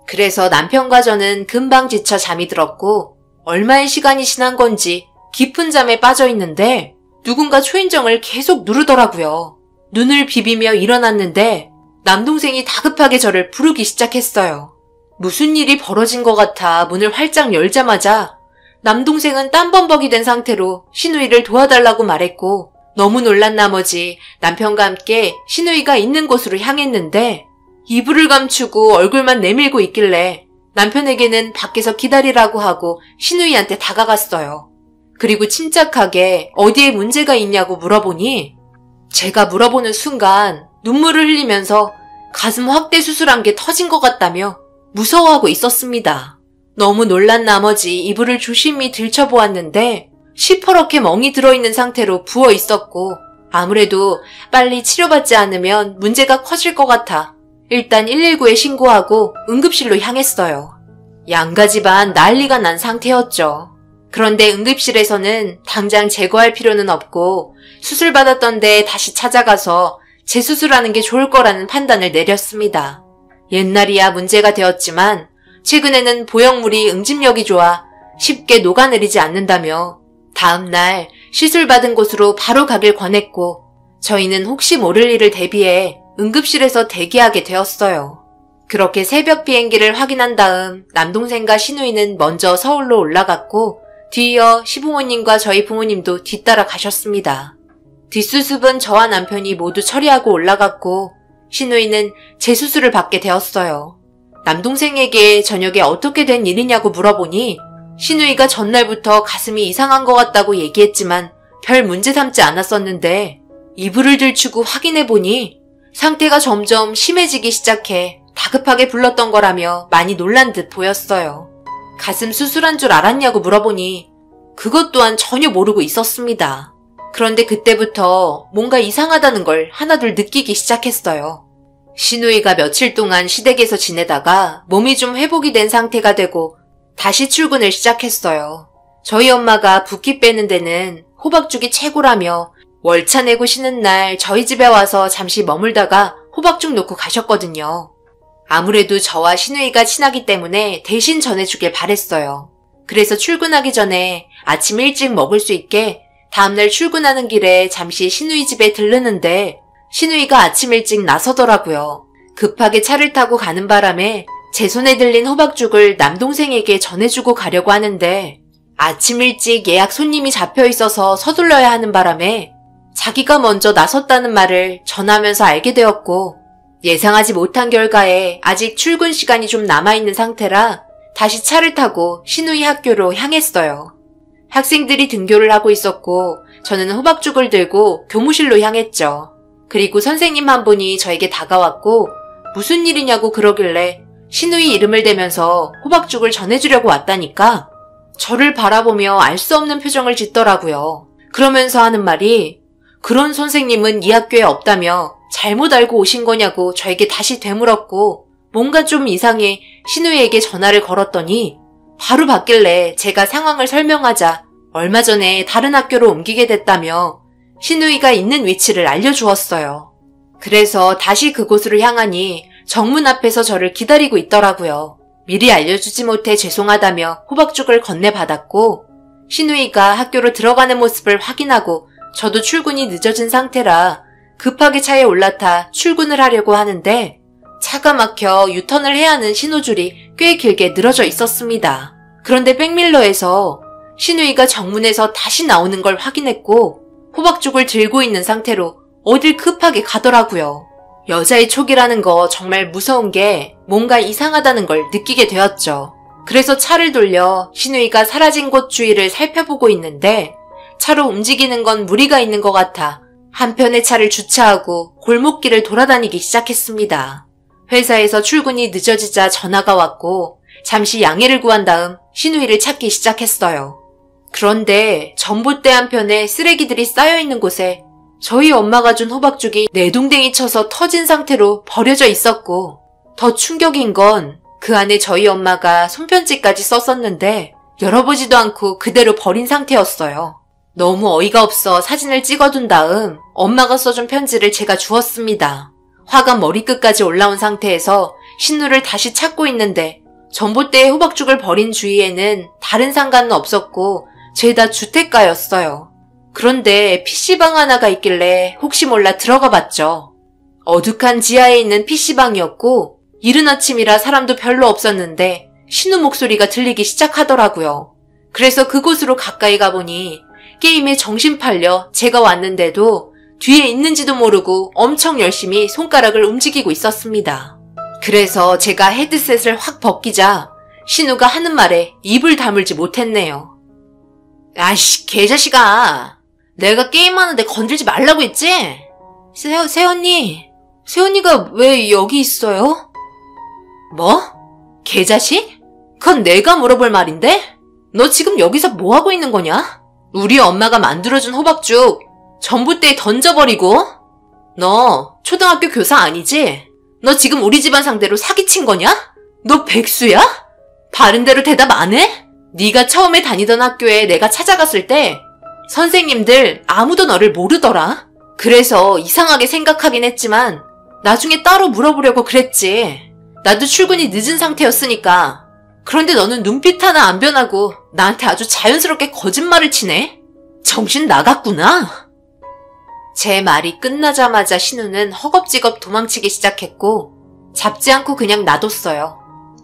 그래서 남편과 저는 금방 지쳐 잠이 들었고 얼마의 시간이 지난 건지 깊은 잠에 빠져 있는데 누군가 초인종을 계속 누르더라고요. 눈을 비비며 일어났는데 남동생이 다급하게 저를 부르기 시작했어요. 무슨 일이 벌어진 것 같아 문을 활짝 열자마자 남동생은 땀범벅이 된 상태로 시누이를 도와달라고 말했고 너무 놀란 나머지 남편과 함께 시누이가 있는 곳으로 향했는데 이불을 감추고 얼굴만 내밀고 있길래 남편에게는 밖에서 기다리라고 하고 시누이한테 다가갔어요. 그리고 침착하게 어디에 문제가 있냐고 물어보니 제가 물어보는 순간 눈물을 흘리면서 가슴 확대 수술한 게 터진 것 같다며 무서워하고 있었습니다. 너무 놀란 나머지 이불을 조심히 들춰보았는데 시퍼렇게 멍이 들어있는 상태로 부어 있었고 아무래도 빨리 치료받지 않으면 문제가 커질 것 같아 일단 119에 신고하고 응급실로 향했어요. 양가 집안 난리가 난 상태였죠. 그런데 응급실에서는 당장 제거할 필요는 없고 수술받았던 데에 다시 찾아가서 재수술하는 게 좋을 거라는 판단을 내렸습니다. 옛날이야 문제가 되었지만 최근에는 보형물이 응집력이 좋아 쉽게 녹아내리지 않는다며 다음날 시술받은 곳으로 바로 가길 권했고 저희는 혹시 모를 일을 대비해 응급실에서 대기하게 되었어요. 그렇게 새벽 비행기를 확인한 다음 남동생과 시누이는 먼저 서울로 올라갔고 뒤이어 시부모님과 저희 부모님도 뒤따라 가셨습니다. 뒷수습은 저와 남편이 모두 처리하고 올라갔고 시누이는 재수술을 받게 되었어요. 남동생에게 저녁에 어떻게 된 일이냐고 물어보니 시누이가 전날부터 가슴이 이상한 것 같다고 얘기했지만 별 문제 삼지 않았었는데 이불을 들추고 확인해보니 상태가 점점 심해지기 시작해 다급하게 불렀던 거라며 많이 놀란 듯 보였어요. 가슴 수술한 줄 알았냐고 물어보니 그것 또한 전혀 모르고 있었습니다. 그런데 그때부터 뭔가 이상하다는 걸 하나둘 느끼기 시작했어요. 시누이가 며칠 동안 시댁에서 지내다가 몸이 좀 회복이 된 상태가 되고 다시 출근을 시작했어요. 저희 엄마가 붓기 빼는 데는 호박죽이 최고라며 월차 내고 쉬는 날 저희 집에 와서 잠시 머물다가 호박죽 놓고 가셨거든요. 아무래도 저와 신우이가 친하기 때문에 대신 전해주길 바랬어요. 그래서 출근하기 전에 아침 일찍 먹을 수 있게 다음날 출근하는 길에 잠시 신우이 집에 들르는데 신우이가 아침 일찍 나서더라고요. 급하게 차를 타고 가는 바람에 제 손에 들린 호박죽을 남동생에게 전해주고 가려고 하는데 아침 일찍 예약 손님이 잡혀 있어서 서둘러야 하는 바람에 자기가 먼저 나섰다는 말을 전하면서 알게 되었고 예상하지 못한 결과에 아직 출근 시간이 좀 남아있는 상태라 다시 차를 타고 신우이 학교로 향했어요. 학생들이 등교를 하고 있었고 저는 호박죽을 들고 교무실로 향했죠. 그리고 선생님 한 분이 저에게 다가왔고 무슨 일이냐고 그러길래 신우이 이름을 대면서 호박죽을 전해주려고 왔다니까 저를 바라보며 알 수 없는 표정을 짓더라고요. 그러면서 하는 말이 그런 선생님은 이 학교에 없다며 잘못 알고 오신 거냐고 저에게 다시 되물었고 뭔가 좀 이상해 신우이에게 전화를 걸었더니 바로 받길래 제가 상황을 설명하자 얼마 전에 다른 학교로 옮기게 됐다며 신우이가 있는 위치를 알려주었어요. 그래서 다시 그곳으로 향하니 정문 앞에서 저를 기다리고 있더라고요. 미리 알려주지 못해 죄송하다며 호박죽을 건네받았고 신우이가 학교로 들어가는 모습을 확인하고 저도 출근이 늦어진 상태라 급하게 차에 올라타 출근을 하려고 하는데 차가 막혀 유턴을 해야 하는 신호줄이 꽤 길게 늘어져 있었습니다. 그런데 백밀러에서 신우이가 정문에서 다시 나오는 걸 확인했고 호박죽을 들고 있는 상태로 어딜 급하게 가더라고요. 여자의 촉이라는 거 정말 무서운 게 뭔가 이상하다는 걸 느끼게 되었죠. 그래서 차를 돌려 신우이가 사라진 곳 주위를 살펴보고 있는데 차로 움직이는 건 무리가 있는 것 같아 한편의 차를 주차하고 골목길을 돌아다니기 시작했습니다. 회사에서 출근이 늦어지자 전화가 왔고 잠시 양해를 구한 다음 신우이를 찾기 시작했어요. 그런데 전봇대 한편에 쓰레기들이 쌓여있는 곳에 저희 엄마가 준 호박죽이 내동댕이 쳐서 터진 상태로 버려져 있었고 더 충격인 건 그 안에 저희 엄마가 손편지까지 썼었는데 열어보지도 않고 그대로 버린 상태였어요. 너무 어이가 없어 사진을 찍어둔 다음 엄마가 써준 편지를 제가 주었습니다. 화가 머리끝까지 올라온 상태에서 신우를 다시 찾고 있는데 전봇대에 호박죽을 버린 주위에는 다른 상가는 없었고 죄다 주택가였어요. 그런데 PC방 하나가 있길래 혹시 몰라 들어가 봤죠. 어둑한 지하에 있는 PC방이었고 이른 아침이라 사람도 별로 없었는데 신우 목소리가 들리기 시작하더라고요. 그래서 그곳으로 가까이 가보니 게임에 정신 팔려 제가 왔는데도 뒤에 있는지도 모르고 엄청 열심히 손가락을 움직이고 있었습니다. 그래서 제가 헤드셋을 확 벗기자 신우가 하는 말에 입을 다물지 못했네요. 아이씨 개자식아, 내가 게임하는데 건들지 말라고 했지? 새언니가 왜 여기 있어요? 뭐? 개자식? 그건 내가 물어볼 말인데? 너 지금 여기서 뭐하고 있는 거냐? 우리 엄마가 만들어준 호박죽 전봇대에 던져버리고? 너 초등학교 교사 아니지? 너 지금 우리 집안 상대로 사기친 거냐? 너 백수야? 바른대로 대답 안 해? 네가 처음에 다니던 학교에 내가 찾아갔을 때 선생님들 아무도 너를 모르더라. 그래서 이상하게 생각하긴 했지만 나중에 따로 물어보려고 그랬지. 나도 출근이 늦은 상태였으니까. 그런데 너는 눈빛 하나 안 변하고 나한테 아주 자연스럽게 거짓말을 치네? 정신 나갔구나. 제 말이 끝나자마자 신우는 허겁지겁 도망치기 시작했고 잡지 않고 그냥 놔뒀어요.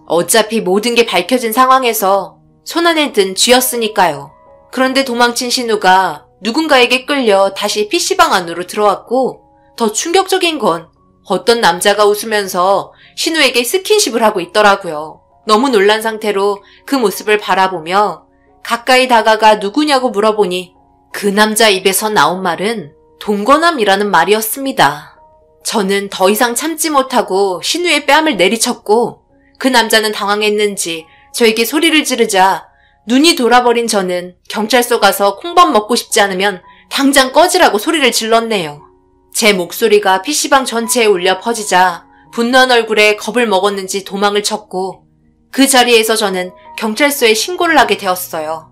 어차피 모든 게 밝혀진 상황에서 손안에 든 쥐였으니까요. 그런데 도망친 신우가 누군가에게 끌려 다시 PC방 안으로 들어왔고 더 충격적인 건 어떤 남자가 웃으면서 신우에게 스킨십을 하고 있더라고요. 너무 놀란 상태로 그 모습을 바라보며 가까이 다가가 누구냐고 물어보니 그 남자 입에서 나온 말은 동거남이라는 말이었습니다. 저는 더 이상 참지 못하고 신우의 뺨을 내리쳤고 그 남자는 당황했는지 저에게 소리를 지르자 눈이 돌아버린 저는 경찰서 가서 콩밥 먹고 싶지 않으면 당장 꺼지라고 소리를 질렀네요. 제 목소리가 PC방 전체에 울려 퍼지자 분노한 얼굴에 겁을 먹었는지 도망을 쳤고 그 자리에서 저는 경찰서에 신고를 하게 되었어요.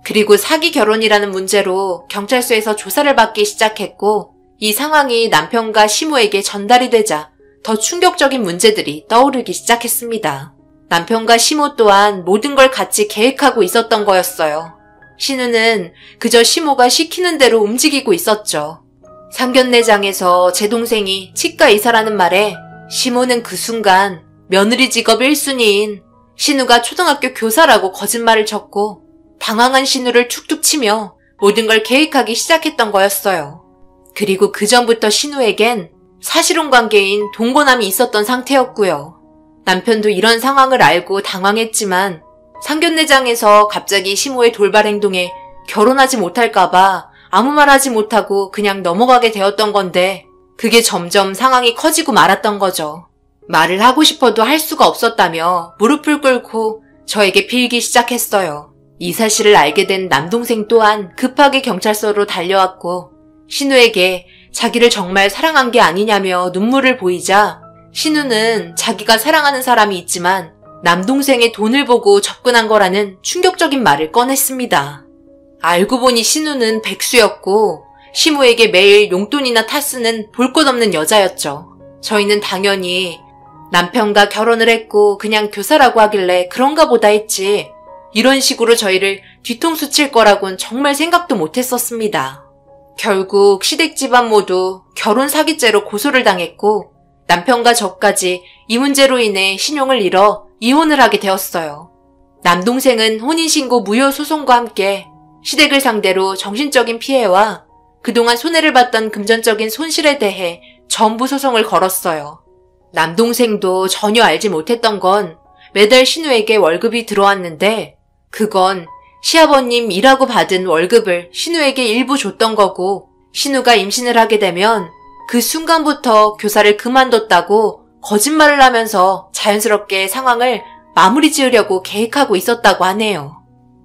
그리고 사기 결혼이라는 문제로 경찰서에서 조사를 받기 시작했고, 이 상황이 남편과 시모에게 전달이 되자 더 충격적인 문제들이 떠오르기 시작했습니다. 남편과 시모 또한 모든 걸 같이 계획하고 있었던 거였어요. 신우는 그저 시모가 시키는 대로 움직이고 있었죠. 상견례장에서 제 동생이 치과 의사라는 말에 시모는 그 순간 며느리 직업 1순위인 신우가 초등학교 교사라고 거짓말을 쳤고, 당황한 신우를 툭툭 치며 모든 걸 계획하기 시작했던 거였어요. 그리고 그 전부터 신우에겐 사실혼 관계인 동거남이 있었던 상태였고요. 남편도 이런 상황을 알고 당황했지만 상견례장에서 갑자기 시모의 돌발 행동에 결혼하지 못할까봐 아무 말 하지 못하고 그냥 넘어가게 되었던 건데, 그게 점점 상황이 커지고 말았던 거죠. 말을 하고 싶어도 할 수가 없었다며 무릎을 꿇고 저에게 빌기 시작했어요. 이 사실을 알게 된 남동생 또한 급하게 경찰서로 달려왔고, 신우에게 자기를 정말 사랑한 게 아니냐며 눈물을 보이자 신우는 자기가 사랑하는 사람이 있지만 남동생의 돈을 보고 접근한 거라는 충격적인 말을 꺼냈습니다. 알고 보니 신우는 백수였고 시모에게 매일 용돈이나 타쓰는 볼 것 없는 여자였죠. 저희는 당연히 남편과 결혼을 했고 그냥 교사라고 하길래 그런가 보다 했지, 이런 식으로 저희를 뒤통수 칠 거라곤 정말 생각도 못했었습니다. 결국 시댁 집안 모두 결혼 사기죄로 고소를 당했고 남편과 저까지 이 문제로 인해 신용을 잃어 이혼을 하게 되었어요. 남동생은 혼인신고 무효 소송과 함께 시댁을 상대로 정신적인 피해와 그동안 손해를 봤던 금전적인 손실에 대해 전부 소송을 걸었어요. 남동생도 전혀 알지 못했던 건 매달 신우에게 월급이 들어왔는데, 그건 시아버님 일하고 받은 월급을 신우에게 일부 줬던 거고, 신우가 임신을 하게 되면 그 순간부터 교사를 그만뒀다고 거짓말을 하면서 자연스럽게 상황을 마무리 지으려고 계획하고 있었다고 하네요.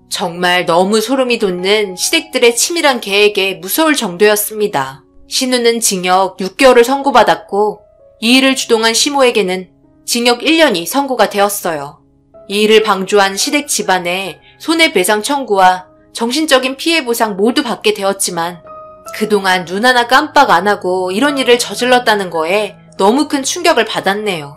정말 너무 소름이 돋는 시댁들의 치밀한 계획에 무서울 정도였습니다. 신우는 징역 6개월을 선고받았고 이 일을 주동한 시모에게는 징역 1년이 선고가 되었어요. 이 일을 방조한 시댁 집안에 손해배상 청구와 정신적인 피해 보상 모두 받게 되었지만 그동안 눈 하나 깜빡 안 하고 이런 일을 저질렀다는 거에 너무 큰 충격을 받았네요.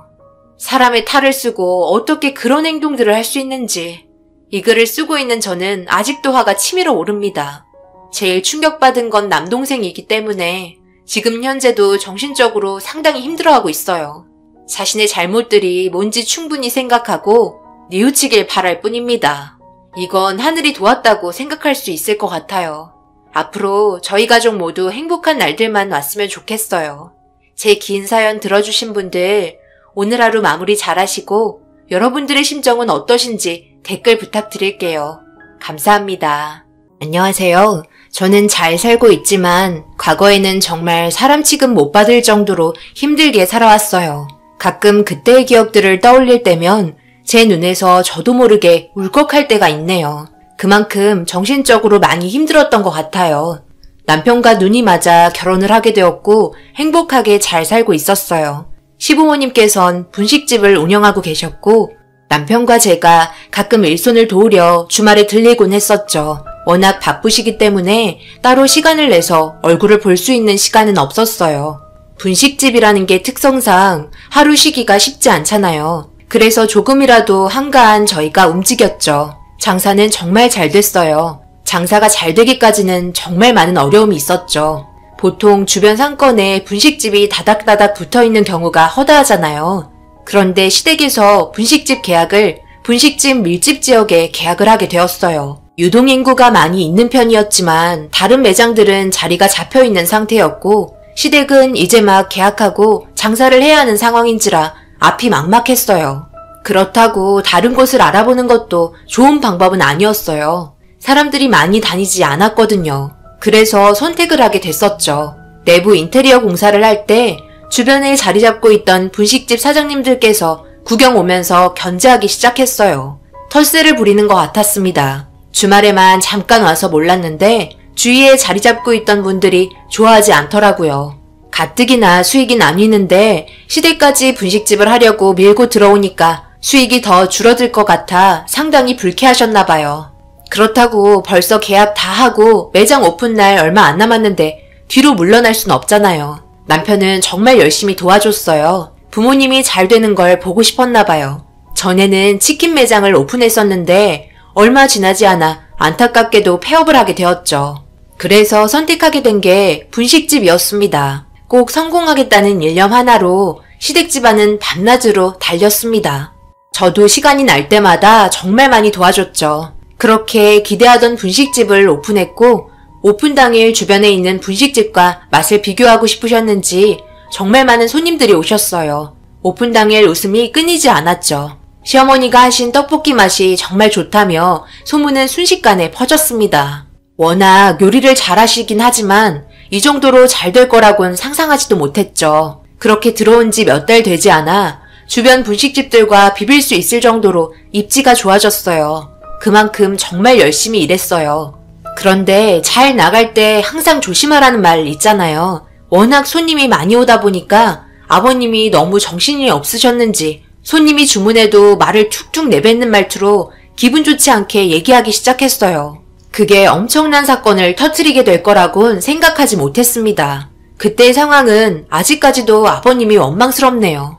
사람의 탈을 쓰고 어떻게 그런 행동들을 할 수 있는지, 이 글을 쓰고 있는 저는 아직도 화가 치밀어 오릅니다. 제일 충격받은 건 남동생이기 때문에 지금 현재도 정신적으로 상당히 힘들어하고 있어요. 자신의 잘못들이 뭔지 충분히 생각하고 뉘우치길 바랄 뿐입니다. 이건 하늘이 도왔다고 생각할 수 있을 것 같아요. 앞으로 저희 가족 모두 행복한 날들만 왔으면 좋겠어요. 제 긴 사연 들어주신 분들 오늘 하루 마무리 잘하시고 여러분들의 심정은 어떠신지 댓글 부탁드릴게요. 감사합니다. 안녕하세요. 저는 잘 살고 있지만 과거에는 정말 사람 취급 못 받을 정도로 힘들게 살아왔어요. 가끔 그때의 기억들을 떠올릴 때면 제 눈에서 저도 모르게 울컥할 때가 있네요. 그만큼 정신적으로 많이 힘들었던 것 같아요. 남편과 눈이 맞아 결혼을 하게 되었고 행복하게 잘 살고 있었어요. 시부모님께선 분식집을 운영하고 계셨고 남편과 제가 가끔 일손을 도우려 주말에 들리곤 했었죠. 워낙 바쁘시기 때문에 따로 시간을 내서 얼굴을 볼 수 있는 시간은 없었어요. 분식집이라는 게 특성상 하루 쉬기가 쉽지 않잖아요. 그래서 조금이라도 한가한 저희가 움직였죠. 장사는 정말 잘 됐어요. 장사가 잘 되기까지는 정말 많은 어려움이 있었죠. 보통 주변 상권에 분식집이 다닥다닥 붙어있는 경우가 허다하잖아요. 그런데 시댁에서 분식집 계약을 분식집 밀집 지역에 계약을 하게 되었어요. 유동인구가 많이 있는 편이었지만 다른 매장들은 자리가 잡혀있는 상태였고 시댁은 이제 막 계약하고 장사를 해야 하는 상황인지라 앞이 막막했어요. 그렇다고 다른 곳을 알아보는 것도 좋은 방법은 아니었어요. 사람들이 많이 다니지 않았거든요. 그래서 선택을 하게 됐었죠. 내부 인테리어 공사를 할 때 주변에 자리 잡고 있던 분식집 사장님들께서 구경 오면서 견제하기 시작했어요. 털세를 부리는 것 같았습니다. 주말에만 잠깐 와서 몰랐는데 주위에 자리 잡고 있던 분들이 좋아하지 않더라고요. 가뜩이나 수익이 나뉘는데 시댁까지 분식집을 하려고 밀고 들어오니까 수익이 더 줄어들 것 같아 상당히 불쾌하셨나 봐요. 그렇다고 벌써 계약 다 하고 매장 오픈날 얼마 안 남았는데 뒤로 물러날 순 없잖아요. 남편은 정말 열심히 도와줬어요. 부모님이 잘 되는 걸 보고 싶었나 봐요. 전에는 치킨 매장을 오픈했었는데 얼마 지나지 않아 안타깝게도 폐업을 하게 되었죠. 그래서 선택하게 된 게 분식집이었습니다. 꼭 성공하겠다는 일념 하나로 시댁 집안은 밤낮으로 달렸습니다. 저도 시간이 날 때마다 정말 많이 도와줬죠. 그렇게 기대하던 분식집을 오픈했고 오픈 당일 주변에 있는 분식집과 맛을 비교하고 싶으셨는지 정말 많은 손님들이 오셨어요. 오픈 당일 웃음이 끊이지 않았죠. 시어머니가 하신 떡볶이 맛이 정말 좋다며 소문은 순식간에 퍼졌습니다. 워낙 요리를 잘하시긴 하지만 이 정도로 잘 될 거라곤 상상하지도 못했죠. 그렇게 들어온 지 몇 달 되지 않아 주변 분식집들과 비빌 수 있을 정도로 입지가 좋아졌어요. 그만큼 정말 열심히 일했어요. 그런데 잘 나갈 때 항상 조심하라는 말 있잖아요. 워낙 손님이 많이 오다 보니까 아버님이 너무 정신이 없으셨는지 손님이 주문해도 말을 툭툭 내뱉는 말투로 기분 좋지 않게 얘기하기 시작했어요. 그게 엄청난 사건을 터뜨리게 될 거라곤 생각하지 못했습니다. 그때의 상황은 아직까지도 아버님이 원망스럽네요.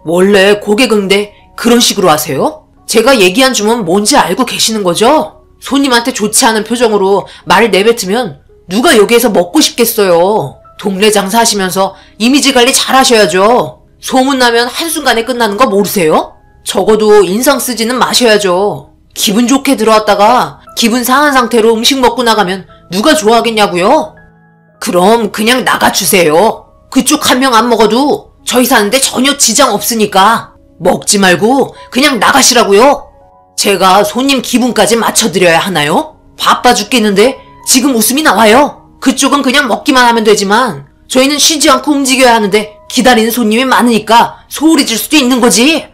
원래 고객응대 그런 식으로 하세요? 제가 얘기한 주문 뭔지 알고 계시는 거죠? 손님한테 좋지 않은 표정으로 말을 내뱉으면 누가 여기에서 먹고 싶겠어요. 동네 장사하시면서 이미지 관리 잘 하셔야죠. 소문나면 한순간에 끝나는 거 모르세요? 적어도 인상 쓰지는 마셔야죠. 기분 좋게 들어왔다가 기분 상한 상태로 음식 먹고 나가면 누가 좋아하겠냐고요? 그럼 그냥 나가주세요. 그쪽 한 명 안 먹어도 저희 사는데 전혀 지장 없으니까 먹지 말고 그냥 나가시라고요. 제가 손님 기분까지 맞춰드려야 하나요? 바빠 죽겠는데 지금 웃음이 나와요. 그쪽은 그냥 먹기만 하면 되지만 저희는 쉬지 않고 움직여야 하는데 기다리는 손님이 많으니까 소홀히 질 수도 있는 거지.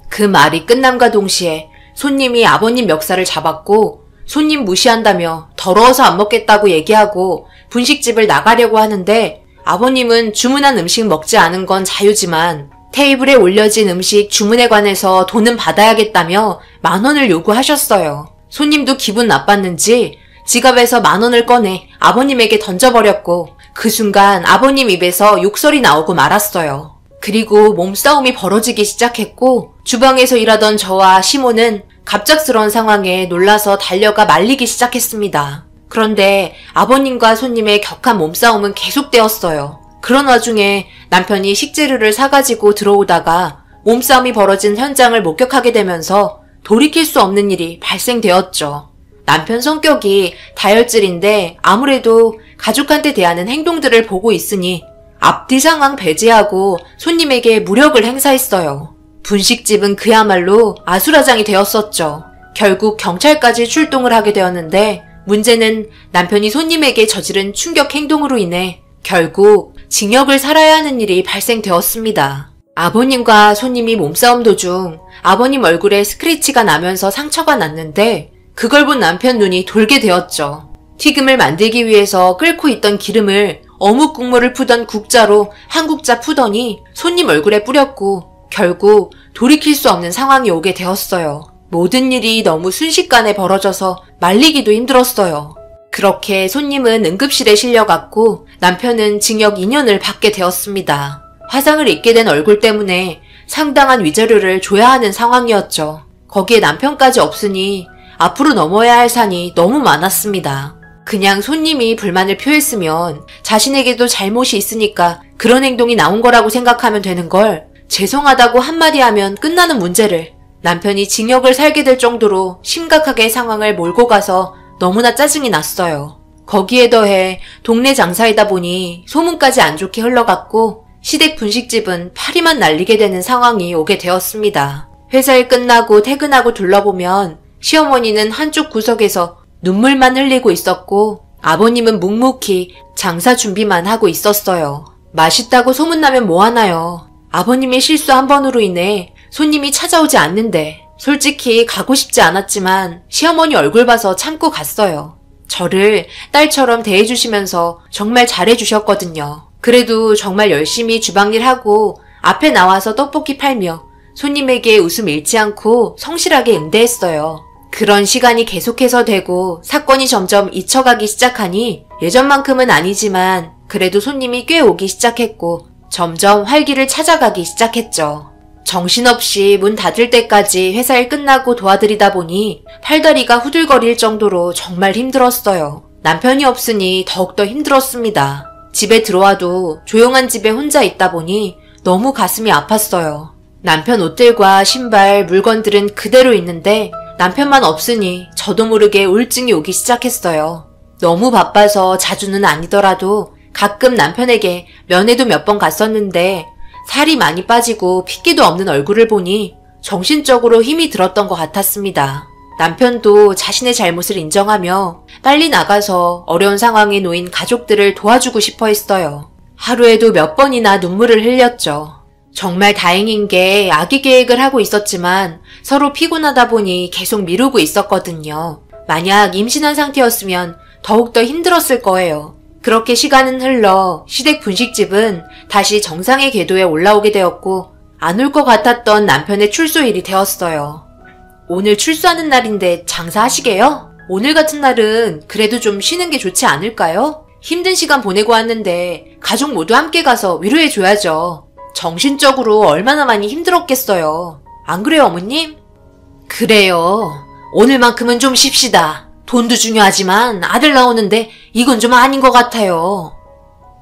그 말이 끝남과 동시에 손님이 아버님 멱살을 잡았고 손님 무시한다며 더러워서 안 먹겠다고 얘기하고 분식집을 나가려고 하는데 아버님은 주문한 음식 먹지 않은 건 자유지만 테이블에 올려진 음식 주문에 관해서 돈은 받아야겠다며 10,000원을 요구하셨어요. 손님도 기분 나빴는지 지갑에서 10,000원을 꺼내 아버님에게 던져버렸고 그 순간 아버님 입에서 욕설이 나오고 말았어요. 그리고 몸싸움이 벌어지기 시작했고 주방에서 일하던 저와 시모는 갑작스러운 상황에 놀라서 달려가 말리기 시작했습니다. 그런데 아버님과 손님의 격한 몸싸움은 계속되었어요. 그런 와중에 남편이 식재료를 사가지고 들어오다가 몸싸움이 벌어진 현장을 목격하게 되면서 돌이킬 수 없는 일이 발생되었죠. 남편 성격이 다혈질인데 아무래도 가족한테 대하는 행동들을 보고 있으니 앞뒤 상황 배제하고 손님에게 무력을 행사했어요. 분식집은 그야말로 아수라장이 되었었죠. 결국 경찰까지 출동을 하게 되었는데 문제는 남편이 손님에게 저지른 충격 행동으로 인해 결국 징역을 살아야 하는 일이 발생되었습니다. 아버님과 손님이 몸싸움 도중 아버님 얼굴에 스크래치가 나면서 상처가 났는데 그걸 본 남편 눈이 돌게 되었죠. 튀김을 만들기 위해서 끓고 있던 기름을 어묵 국물을 푸던 국자로 한 국자 푸더니 손님 얼굴에 뿌렸고 결국 돌이킬 수 없는 상황이 오게 되었어요. 모든 일이 너무 순식간에 벌어져서 말리기도 힘들었어요. 그렇게 손님은 응급실에 실려갔고 남편은 징역 2년을 받게 되었습니다. 화상을 입게 된 얼굴 때문에 상당한 위자료를 줘야 하는 상황이었죠. 거기에 남편까지 없으니 앞으로 넘어야 할 산이 너무 많았습니다. 그냥 손님이 불만을 표했으면 자신에게도 잘못이 있으니까 그런 행동이 나온 거라고 생각하면 되는 걸 죄송하다고 한마디 하면 끝나는 문제를 남편이 징역을 살게 될 정도로 심각하게 상황을 몰고 가서 너무나 짜증이 났어요. 거기에 더해 동네 장사이다 보니 소문까지 안 좋게 흘러갔고 시댁 분식집은 파리만 날리게 되는 상황이 오게 되었습니다. 회사일 끝나고 퇴근하고 둘러보면 시어머니는 한쪽 구석에서 눈물만 흘리고 있었고 아버님은 묵묵히 장사 준비만 하고 있었어요. 맛있다고 소문나면 뭐하나요. 아버님의 실수 한 번으로 인해 손님이 찾아오지 않는데 솔직히 가고 싶지 않았지만 시어머니 얼굴 봐서 참고 갔어요. 저를 딸처럼 대해주시면서 정말 잘해주셨거든요. 그래도 정말 열심히 주방일 하고 앞에 나와서 떡볶이 팔며 손님에게 웃음 잃지 않고 성실하게 응대했어요. 그런 시간이 계속해서 되고 사건이 점점 잊혀가기 시작하니 예전만큼은 아니지만 그래도 손님이 꽤 오기 시작했고 점점 활기를 찾아가기 시작했죠. 정신없이 문 닫을 때까지 회사 일 끝나고 도와드리다 보니 팔다리가 후들거릴 정도로 정말 힘들었어요. 남편이 없으니 더욱더 힘들었습니다. 집에 들어와도 조용한 집에 혼자 있다 보니 너무 가슴이 아팠어요. 남편 옷들과 신발, 물건들은 그대로 있는데 남편만 없으니 저도 모르게 우울증이 오기 시작했어요. 너무 바빠서 자주는 아니더라도 가끔 남편에게 면회도 몇 번 갔었는데 살이 많이 빠지고 핏기도 없는 얼굴을 보니 정신적으로 힘이 들었던 것 같았습니다. 남편도 자신의 잘못을 인정하며 빨리 나가서 어려운 상황에 놓인 가족들을 도와주고 싶어 했어요. 하루에도 몇 번이나 눈물을 흘렸죠. 정말 다행인 게 아기 계획을 하고 있었지만 서로 피곤하다 보니 계속 미루고 있었거든요. 만약 임신한 상태였으면 더욱더 힘들었을 거예요. 그렇게 시간은 흘러 시댁 분식집은 다시 정상의 궤도에 올라오게 되었고 안 올 것 같았던 남편의 출소일이 되었어요. 오늘 출소하는 날인데 장사하시게요? 오늘 같은 날은 그래도 좀 쉬는 게 좋지 않을까요? 힘든 시간 보내고 왔는데 가족 모두 함께 가서 위로해줘야죠. 정신적으로 얼마나 많이 힘들었겠어요. 안 그래요, 어머님? 그래요. 오늘만큼은 좀 쉽시다. 돈도 중요하지만 아들 나오는데 이건 좀 아닌 것 같아요.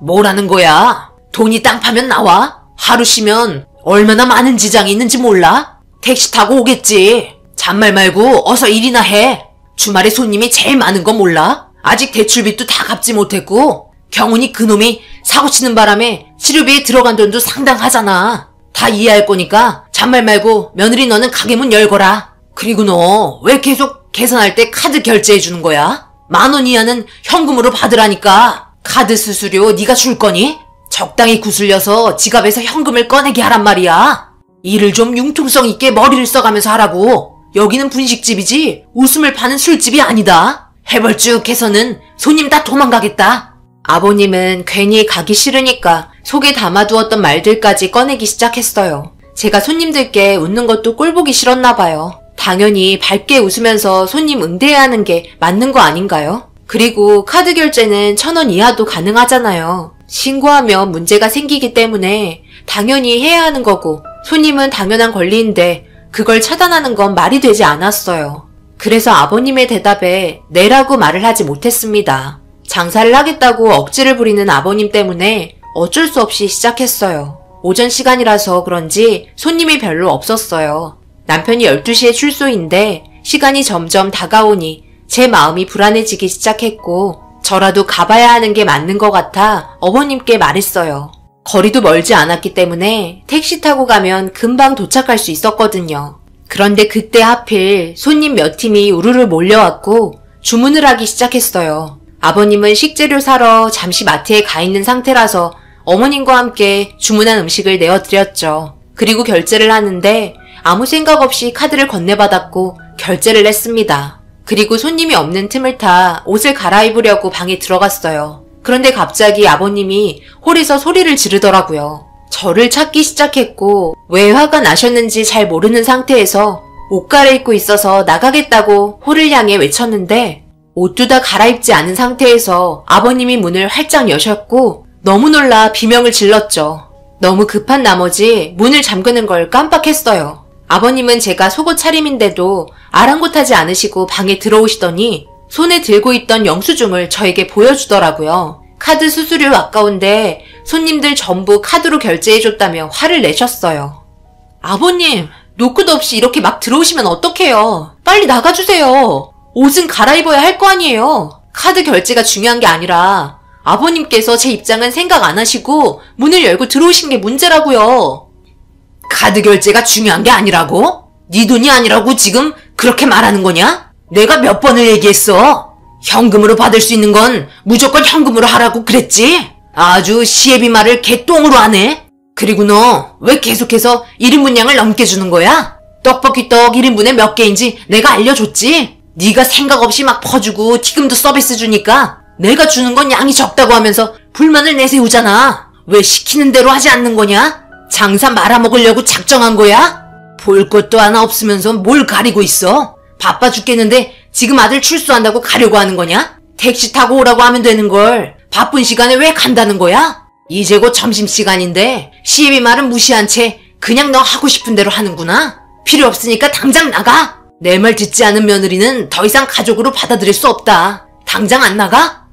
뭐라는 거야? 돈이 땅 파면 나와? 하루 쉬면 얼마나 많은 지장이 있는지 몰라? 택시 타고 오겠지. 잔말 말고 어서 일이나 해. 주말에 손님이 제일 많은 거 몰라? 아직 대출빚도 다 갚지 못했고 경훈이 그놈이 사고치는 바람에 치료비에 들어간 돈도 상당하잖아. 다 이해할 거니까 잔말 말고 며느리 너는 가게 문 열거라. 그리고 너 왜 계속 계산할 때 카드 결제해 주는 거야? 10,000원 이하는 현금으로 받으라니까. 카드 수수료 네가 줄 거니? 적당히 구슬려서 지갑에서 현금을 꺼내게 하란 말이야. 일을 좀 융통성 있게 머리를 써가면서 하라고. 여기는 분식집이지 웃음을 파는 술집이 아니다. 해벌쭉해서는 손님 다 도망가겠다. 아버님은 괜히 가기 싫으니까 속에 담아두었던 말들까지 꺼내기 시작했어요. 제가 손님들께 웃는 것도 꼴보기 싫었나 봐요. 당연히 밝게 웃으면서 손님 응대해야 하는 게 맞는 거 아닌가요? 그리고 카드 결제는 1,000원 이하도 가능하잖아요. 신고하면 문제가 생기기 때문에 당연히 해야 하는 거고 손님은 당연한 권리인데 그걸 차단하는 건 말이 되지 않았어요. 그래서 아버님의 대답에 네라고 말을 하지 못했습니다. 장사를 하겠다고 억지를 부리는 아버님 때문에 어쩔 수 없이 시작했어요. 오전 시간이라서 그런지 손님이 별로 없었어요. 남편이 12시에 출소인데 시간이 점점 다가오니 제 마음이 불안해지기 시작했고 저라도 가봐야 하는 게 맞는 것 같아 어머님께 말했어요. 거리도 멀지 않았기 때문에 택시 타고 가면 금방 도착할 수 있었거든요. 그런데 그때 하필 손님 몇 팀이 우르르 몰려왔고 주문을 하기 시작했어요. 아버님은 식재료 사러 잠시 마트에 가 있는 상태라서 어머님과 함께 주문한 음식을 내어드렸죠. 그리고 결제를 하는데 아무 생각 없이 카드를 건네받았고 결제를 했습니다. 그리고 손님이 없는 틈을 타 옷을 갈아입으려고 방에 들어갔어요. 그런데 갑자기 아버님이 홀에서 소리를 지르더라고요. 저를 찾기 시작했고 왜 화가 나셨는지 잘 모르는 상태에서 옷 갈아입고 있어서 나가겠다고 홀을 향해 외쳤는데 옷도 다 갈아입지 않은 상태에서 아버님이 문을 활짝 여셨고 너무 놀라 비명을 질렀죠. 너무 급한 나머지 문을 잠그는 걸 깜빡했어요. 아버님은 제가 속옷 차림인데도 아랑곳하지 않으시고 방에 들어오시더니 손에 들고 있던 영수증을 저에게 보여주더라고요. 카드 수수료 아까운데 손님들 전부 카드로 결제해줬다며 화를 내셨어요. 아버님, 노크도 없이 이렇게 막 들어오시면 어떡해요. 빨리 나가주세요. 옷은 갈아입어야 할 거 아니에요. 카드 결제가 중요한 게 아니라 아버님께서 제 입장은 생각 안 하시고 문을 열고 들어오신 게 문제라고요. 카드 결제가 중요한 게 아니라고? 네 돈이 아니라고 지금 그렇게 말하는 거냐? 내가 몇 번을 얘기했어. 현금으로 받을 수 있는 건 무조건 현금으로 하라고 그랬지? 아주 시애비 말을 개똥으로 하네. 그리고 너 왜 계속해서 1인분 양을 넘게 주는 거야? 떡볶이 떡 1인분에 몇 개인지 내가 알려줬지? 네가 생각 없이 막 퍼주고 튀김도 서비스 주니까 내가 주는 건 양이 적다고 하면서 불만을 내세우잖아. 왜 시키는 대로 하지 않는 거냐? 장사 말아먹으려고 작정한 거야? 볼 것도 하나 없으면서 뭘 가리고 있어? 바빠 죽겠는데 지금 아들 출소한다고 가려고 하는 거냐? 택시 타고 오라고 하면 되는 걸 바쁜 시간에 왜 간다는 거야? 이제 곧 점심시간인데 시애비 말은 무시한 채 그냥 너 하고 싶은 대로 하는구나? 필요 없으니까 당장 나가! 내 말 듣지 않은 며느리는 더 이상 가족으로 받아들일 수 없다. 당장 안 나가?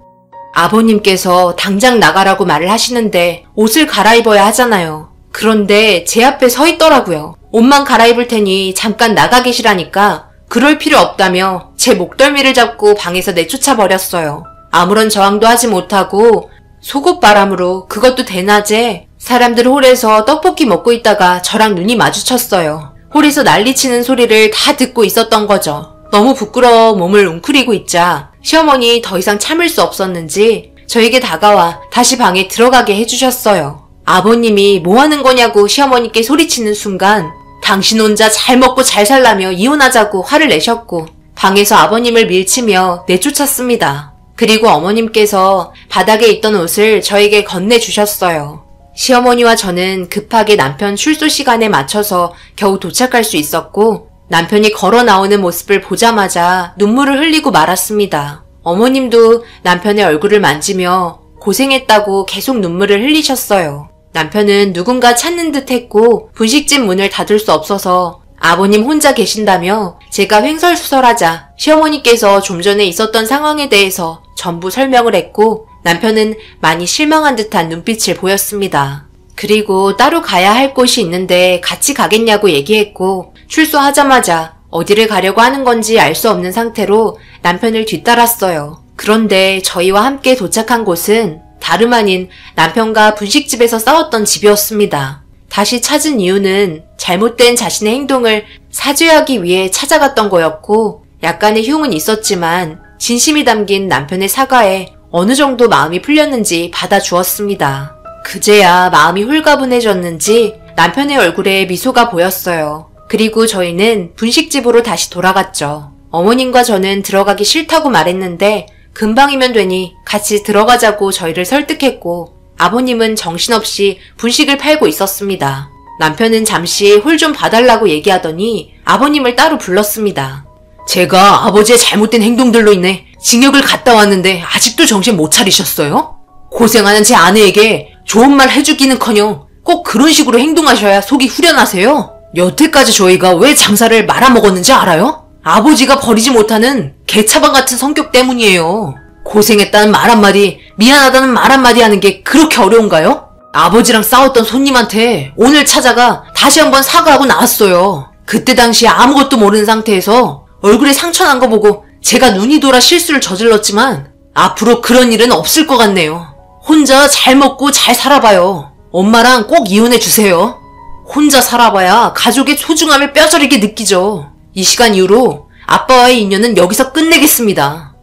아버님께서 당장 나가라고 말을 하시는데 옷을 갈아입어야 하잖아요. 그런데 제 앞에 서 있더라고요. 옷만 갈아입을 테니 잠깐 나가 계시라니까 그럴 필요 없다며 제 목덜미를 잡고 방에서 내쫓아 버렸어요. 아무런 저항도 하지 못하고 속옷바람으로 그것도 대낮에 사람들 홀에서 떡볶이 먹고 있다가 저랑 눈이 마주쳤어요. 홀에서 난리치는 소리를 다 듣고 있었던 거죠. 너무 부끄러워 몸을 웅크리고 있자 시어머니 더 이상 참을 수 없었는지 저에게 다가와 다시 방에 들어가게 해주셨어요. 아버님이 뭐 하는 거냐고 시어머니께 소리치는 순간 당신 혼자 잘 먹고 잘 살라며 이혼하자고 화를 내셨고 방에서 아버님을 밀치며 내쫓았습니다. 그리고 어머님께서 바닥에 있던 옷을 저에게 건네주셨어요. 시어머니와 저는 급하게 남편 출소 시간에 맞춰서 겨우 도착할 수 있었고 남편이 걸어 나오는 모습을 보자마자 눈물을 흘리고 말았습니다. 어머님도 남편의 얼굴을 만지며 고생했다고 계속 눈물을 흘리셨어요. 남편은 누군가 찾는 듯 했고 분식집 문을 닫을 수 없어서 아버님 혼자 계신다며 제가 횡설수설하자 시어머니께서 좀 전에 있었던 상황에 대해서 전부 설명을 했고 남편은 많이 실망한 듯한 눈빛을 보였습니다. 그리고 따로 가야 할 곳이 있는데 같이 가겠냐고 얘기했고 출소하자마자 어디를 가려고 하는 건지 알 수 없는 상태로 남편을 뒤따랐어요. 그런데 저희와 함께 도착한 곳은 다름 아닌 남편과 분식집에서 싸웠던 집이었습니다. 다시 찾은 이유는 잘못된 자신의 행동을 사죄하기 위해 찾아갔던 거였고 약간의 흉은 있었지만 진심이 담긴 남편의 사과에 어느 정도 마음이 풀렸는지 받아주었습니다. 그제야 마음이 홀가분해졌는지 남편의 얼굴에 미소가 보였어요. 그리고 저희는 분식집으로 다시 돌아갔죠. 어머님과 저는 들어가기 싫다고 말했는데 금방이면 되니 같이 들어가자고 저희를 설득했고 아버님은 정신없이 분식을 팔고 있었습니다. 남편은 잠시 홀 좀 봐달라고 얘기하더니 아버님을 따로 불렀습니다. 제가 아버지의 잘못된 행동들로 인해 징역을 갔다 왔는데 아직도 정신 못 차리셨어요? 고생하는 제 아내에게 좋은 말 해주기는커녕 꼭 그런 식으로 행동하셔야 속이 후련하세요? 여태까지 저희가 왜 장사를 말아먹었는지 알아요? 아버지가 버리지 못하는 개차반 같은 성격 때문이에요. 고생했다는 말 한마디, 미안하다는 말 한마디 하는 게 그렇게 어려운가요? 아버지랑 싸웠던 손님한테 오늘 찾아가 다시 한번 사과하고 나왔어요. 그때 당시 아무것도 모르는 상태에서 얼굴에 상처 난 거 보고 제가 눈이 돌아 실수를 저질렀지만 앞으로 그런 일은 없을 것 같네요. 혼자 잘 먹고 잘 살아봐요. 엄마랑 꼭 이혼해 주세요. 혼자 살아봐야 가족의 소중함을 뼈저리게 느끼죠. 이 시간 이후로 아빠와의 인연은 여기서 끝내겠습니다.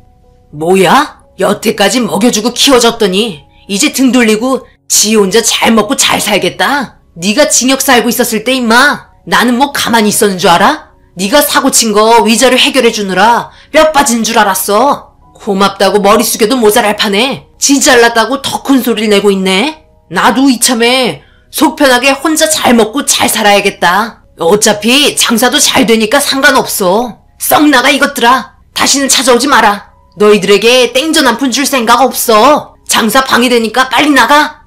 뭐야? 여태까지 먹여주고 키워줬더니 이제 등 돌리고 지 혼자 잘 먹고 잘 살겠다? 네가 징역 살고 있었을 때 임마 나는 뭐 가만히 있었는 줄 알아? 네가 사고 친 거 위자료 해결해 주느라 뼈 빠진 줄 알았어. 고맙다고 머리 숙여도 모자랄 판에 지 잘났다고 더 큰 소리를 내고 있네. 나도 이참에 속 편하게 혼자 잘 먹고 잘 살아야겠다. 어차피 장사도 잘 되니까 상관없어. 썩 나가 이것들아. 다시는 찾아오지 마라. 너희들에게 땡전 한 푼 줄 생각 없어. 장사 방해되니까 빨리 나가.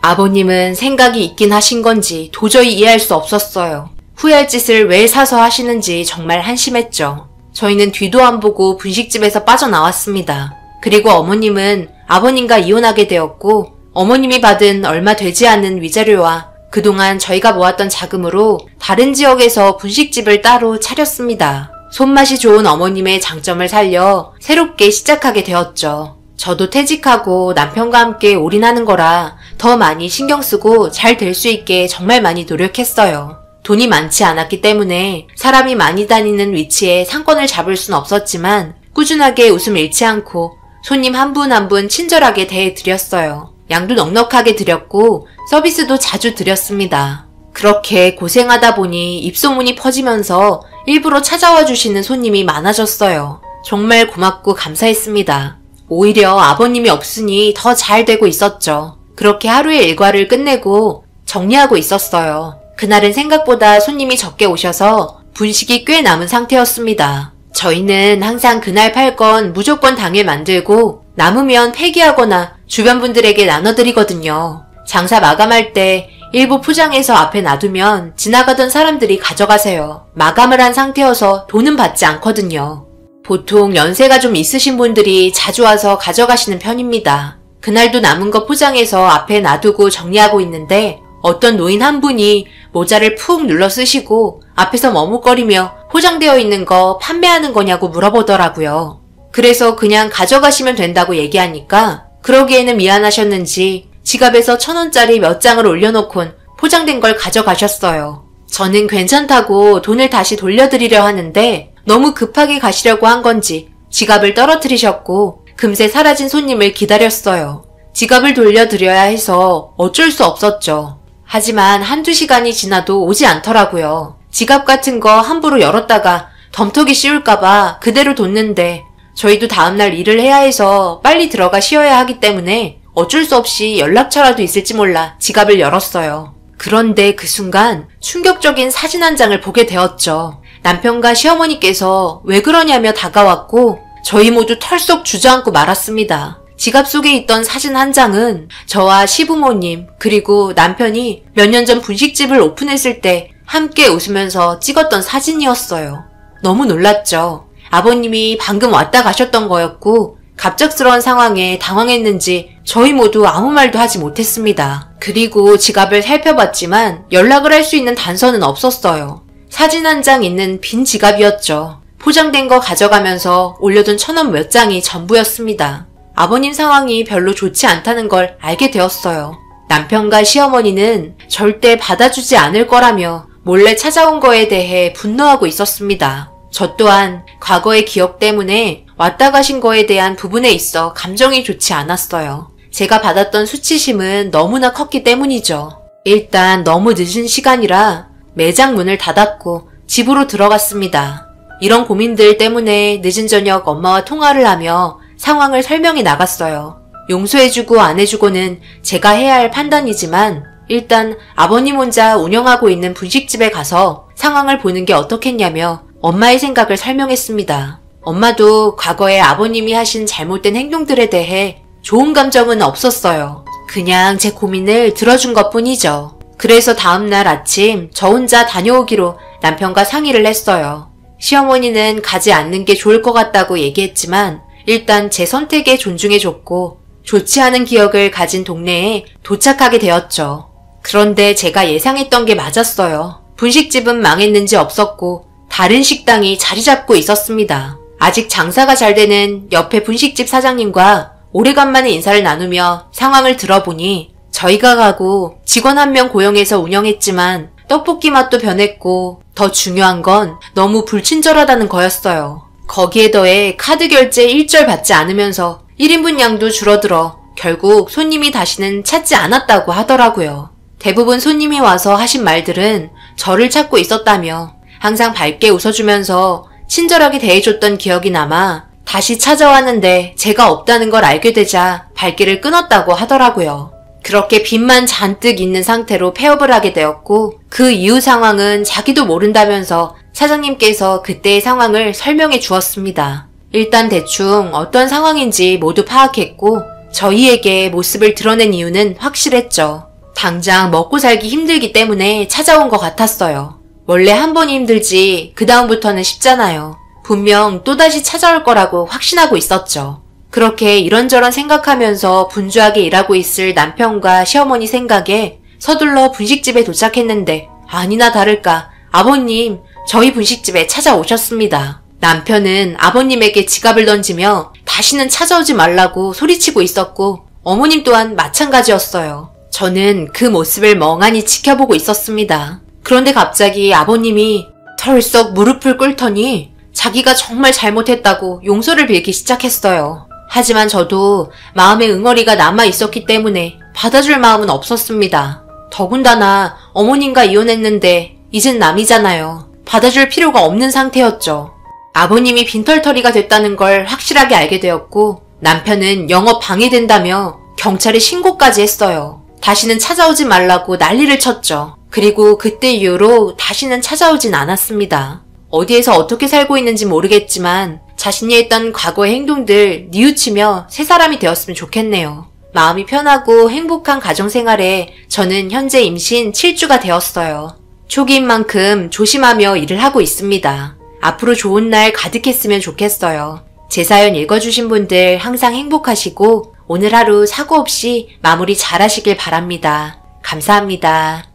아버님은 생각이 있긴 하신 건지 도저히 이해할 수 없었어요. 후회할 짓을 왜 사서 하시는지 정말 한심했죠. 저희는 뒤도 안 보고 분식집에서 빠져나왔습니다. 그리고 어머님은 아버님과 이혼하게 되었고 어머님이 받은 얼마 되지 않는 위자료와 그동안 저희가 모았던 자금으로 다른 지역에서 분식집을 따로 차렸습니다. 손맛이 좋은 어머님의 장점을 살려 새롭게 시작하게 되었죠. 저도 퇴직하고 남편과 함께 올인하는 거라 더 많이 신경 쓰고 잘 될 수 있게 정말 많이 노력했어요. 돈이 많지 않았기 때문에 사람이 많이 다니는 위치에 상권을 잡을 순 없었지만 꾸준하게 웃음 잃지 않고 손님 한 분 한 분 친절하게 대해드렸어요. 양도 넉넉하게 드렸고 서비스도 자주 드렸습니다. 그렇게 고생하다 보니 입소문이 퍼지면서 일부러 찾아와 주시는 손님이 많아졌어요. 정말 고맙고 감사했습니다. 오히려 아버님이 없으니 더 잘 되고 있었죠. 그렇게 하루의 일과를 끝내고 정리하고 있었어요. 그날은 생각보다 손님이 적게 오셔서 분식이 꽤 남은 상태였습니다. 저희는 항상 그날 팔 건 무조건 당일 만들고 남으면 폐기하거나 주변 분들에게 나눠드리거든요. 장사 마감할 때 일부 포장해서 앞에 놔두면 지나가던 사람들이 가져가세요. 마감을 한 상태여서 돈은 받지 않거든요. 보통 연세가 좀 있으신 분들이 자주 와서 가져가시는 편입니다. 그날도 남은 거 포장해서 앞에 놔두고 정리하고 있는데 어떤 노인 한 분이 모자를 푹 눌러 쓰시고 앞에서 머뭇거리며 포장되어 있는 거 판매하는 거냐고 물어보더라고요. 그래서 그냥 가져가시면 된다고 얘기하니까 그러기에는 미안하셨는지 지갑에서 1,000원짜리 몇 장을 올려놓곤 포장된 걸 가져가셨어요. 저는 괜찮다고 돈을 다시 돌려드리려 하는데 너무 급하게 가시려고 한 건지 지갑을 떨어뜨리셨고 금세 사라진 손님을 기다렸어요. 지갑을 돌려드려야 해서 어쩔 수 없었죠. 하지만 한두 시간이 지나도 오지 않더라고요. 지갑 같은 거 함부로 열었다가 덤터기 씌울까봐 그대로 뒀는데 저희도 다음날 일을 해야 해서 빨리 들어가 쉬어야 하기 때문에 어쩔 수 없이 연락처라도 있을지 몰라 지갑을 열었어요. 그런데 그 순간 충격적인 사진 한 장을 보게 되었죠. 남편과 시어머니께서 왜 그러냐며 다가왔고 저희 모두 털썩 주저앉고 말았습니다. 지갑 속에 있던 사진 한 장은 저와 시부모님 그리고 남편이 몇 년 전 분식집을 오픈했을 때 함께 웃으면서 찍었던 사진이었어요. 너무 놀랐죠. 아버님이 방금 왔다 가셨던 거였고 갑작스러운 상황에 당황했는지 저희 모두 아무 말도 하지 못했습니다. 그리고 지갑을 살펴봤지만 연락을 할 수 있는 단서는 없었어요. 사진 한 장 있는 빈 지갑이었죠. 포장된 거 가져가면서 올려둔 1,000원 몇 장이 전부였습니다. 아버님 상황이 별로 좋지 않다는 걸 알게 되었어요. 남편과 시어머니는 절대 받아주지 않을 거라며 몰래 찾아온 거에 대해 분노하고 있었습니다. 저 또한 과거의 기억 때문에 왔다 가신 거에 대한 부분에 있어 감정이 좋지 않았어요. 제가 받았던 수치심은 너무나 컸기 때문이죠. 일단 너무 늦은 시간이라 매장 문을 닫았고 집으로 들어갔습니다. 이런 고민들 때문에 늦은 저녁 엄마와 통화를 하며 상황을 설명해 나갔어요. 용서해주고 안 해주고는 제가 해야 할 판단이지만 일단 아버님 혼자 운영하고 있는 분식집에 가서 상황을 보는 게 어떻겠냐며 엄마의 생각을 설명했습니다. 엄마도 과거에 아버님이 하신 잘못된 행동들에 대해 좋은 감정은 없었어요. 그냥 제 고민을 들어준 것뿐이죠. 그래서 다음날 아침 저 혼자 다녀오기로 남편과 상의를 했어요. 시어머니는 가지 않는 게 좋을 것 같다고 얘기했지만 일단 제 선택에 존중해줬고 좋지 않은 기억을 가진 동네에 도착하게 되었죠. 그런데 제가 예상했던 게 맞았어요. 분식집은 망했는지 없었고 다른 식당이 자리 잡고 있었습니다. 아직 장사가 잘 되는 옆에 분식집 사장님과 오래간만에 인사를 나누며 상황을 들어보니 저희가 가고 직원 한 명 고용해서 운영했지만 떡볶이 맛도 변했고 더 중요한 건 너무 불친절하다는 거였어요. 거기에 더해 카드 결제 일절 받지 않으면서 1인분 양도 줄어들어 결국 손님이 다시는 찾지 않았다고 하더라고요. 대부분 손님이 와서 하신 말들은 저를 찾고 있었다며 항상 밝게 웃어주면서 친절하게 대해줬던 기억이 남아 다시 찾아왔는데 제가 없다는 걸 알게 되자 발길을 끊었다고 하더라고요. 그렇게 빚만 잔뜩 있는 상태로 폐업을 하게 되었고 그 이후 상황은 자기도 모른다면서 사장님께서 그때의 상황을 설명해 주었습니다. 일단 대충 어떤 상황인지 모두 파악했고 저희에게 모습을 드러낸 이유는 확실했죠. 당장 먹고 살기 힘들기 때문에 찾아온 것 같았어요. 원래 한 번이 힘들지 그 다음부터는 쉽잖아요. 분명 또다시 찾아올 거라고 확신하고 있었죠. 그렇게 이런저런 생각하면서 분주하게 일하고 있을 남편과 시어머니 생각에 서둘러 분식집에 도착했는데 아니나 다를까 아버님 저희 분식집에 찾아오셨습니다. 남편은 아버님에게 지갑을 던지며 다시는 찾아오지 말라고 소리치고 있었고 어머님 또한 마찬가지였어요. 저는 그 모습을 멍하니 지켜보고 있었습니다. 그런데 갑자기 아버님이 털썩 무릎을 꿇더니 자기가 정말 잘못했다고 용서를 빌기 시작했어요. 하지만 저도 마음에 응어리가 남아 있었기 때문에 받아줄 마음은 없었습니다. 더군다나 어머님과 이혼했는데 이젠 남이잖아요. 받아줄 필요가 없는 상태였죠. 아버님이 빈털터리가 됐다는 걸 확실하게 알게 되었고 남편은 영업 방해된다며 경찰에 신고까지 했어요. 다시는 찾아오지 말라고 난리를 쳤죠. 그리고 그때 이후로 다시는 찾아오진 않았습니다. 어디에서 어떻게 살고 있는지 모르겠지만 자신이 했던 과거의 행동들 뉘우치며 새 사람이 되었으면 좋겠네요. 마음이 편하고 행복한 가정생활에 저는 현재 임신 7주가 되었어요. 초기인 만큼 조심하며 일을 하고 있습니다. 앞으로 좋은 날 가득했으면 좋겠어요. 제 사연 읽어주신 분들 항상 행복하시고 오늘 하루 사고 없이 마무리 잘 하시길 바랍니다. 감사합니다.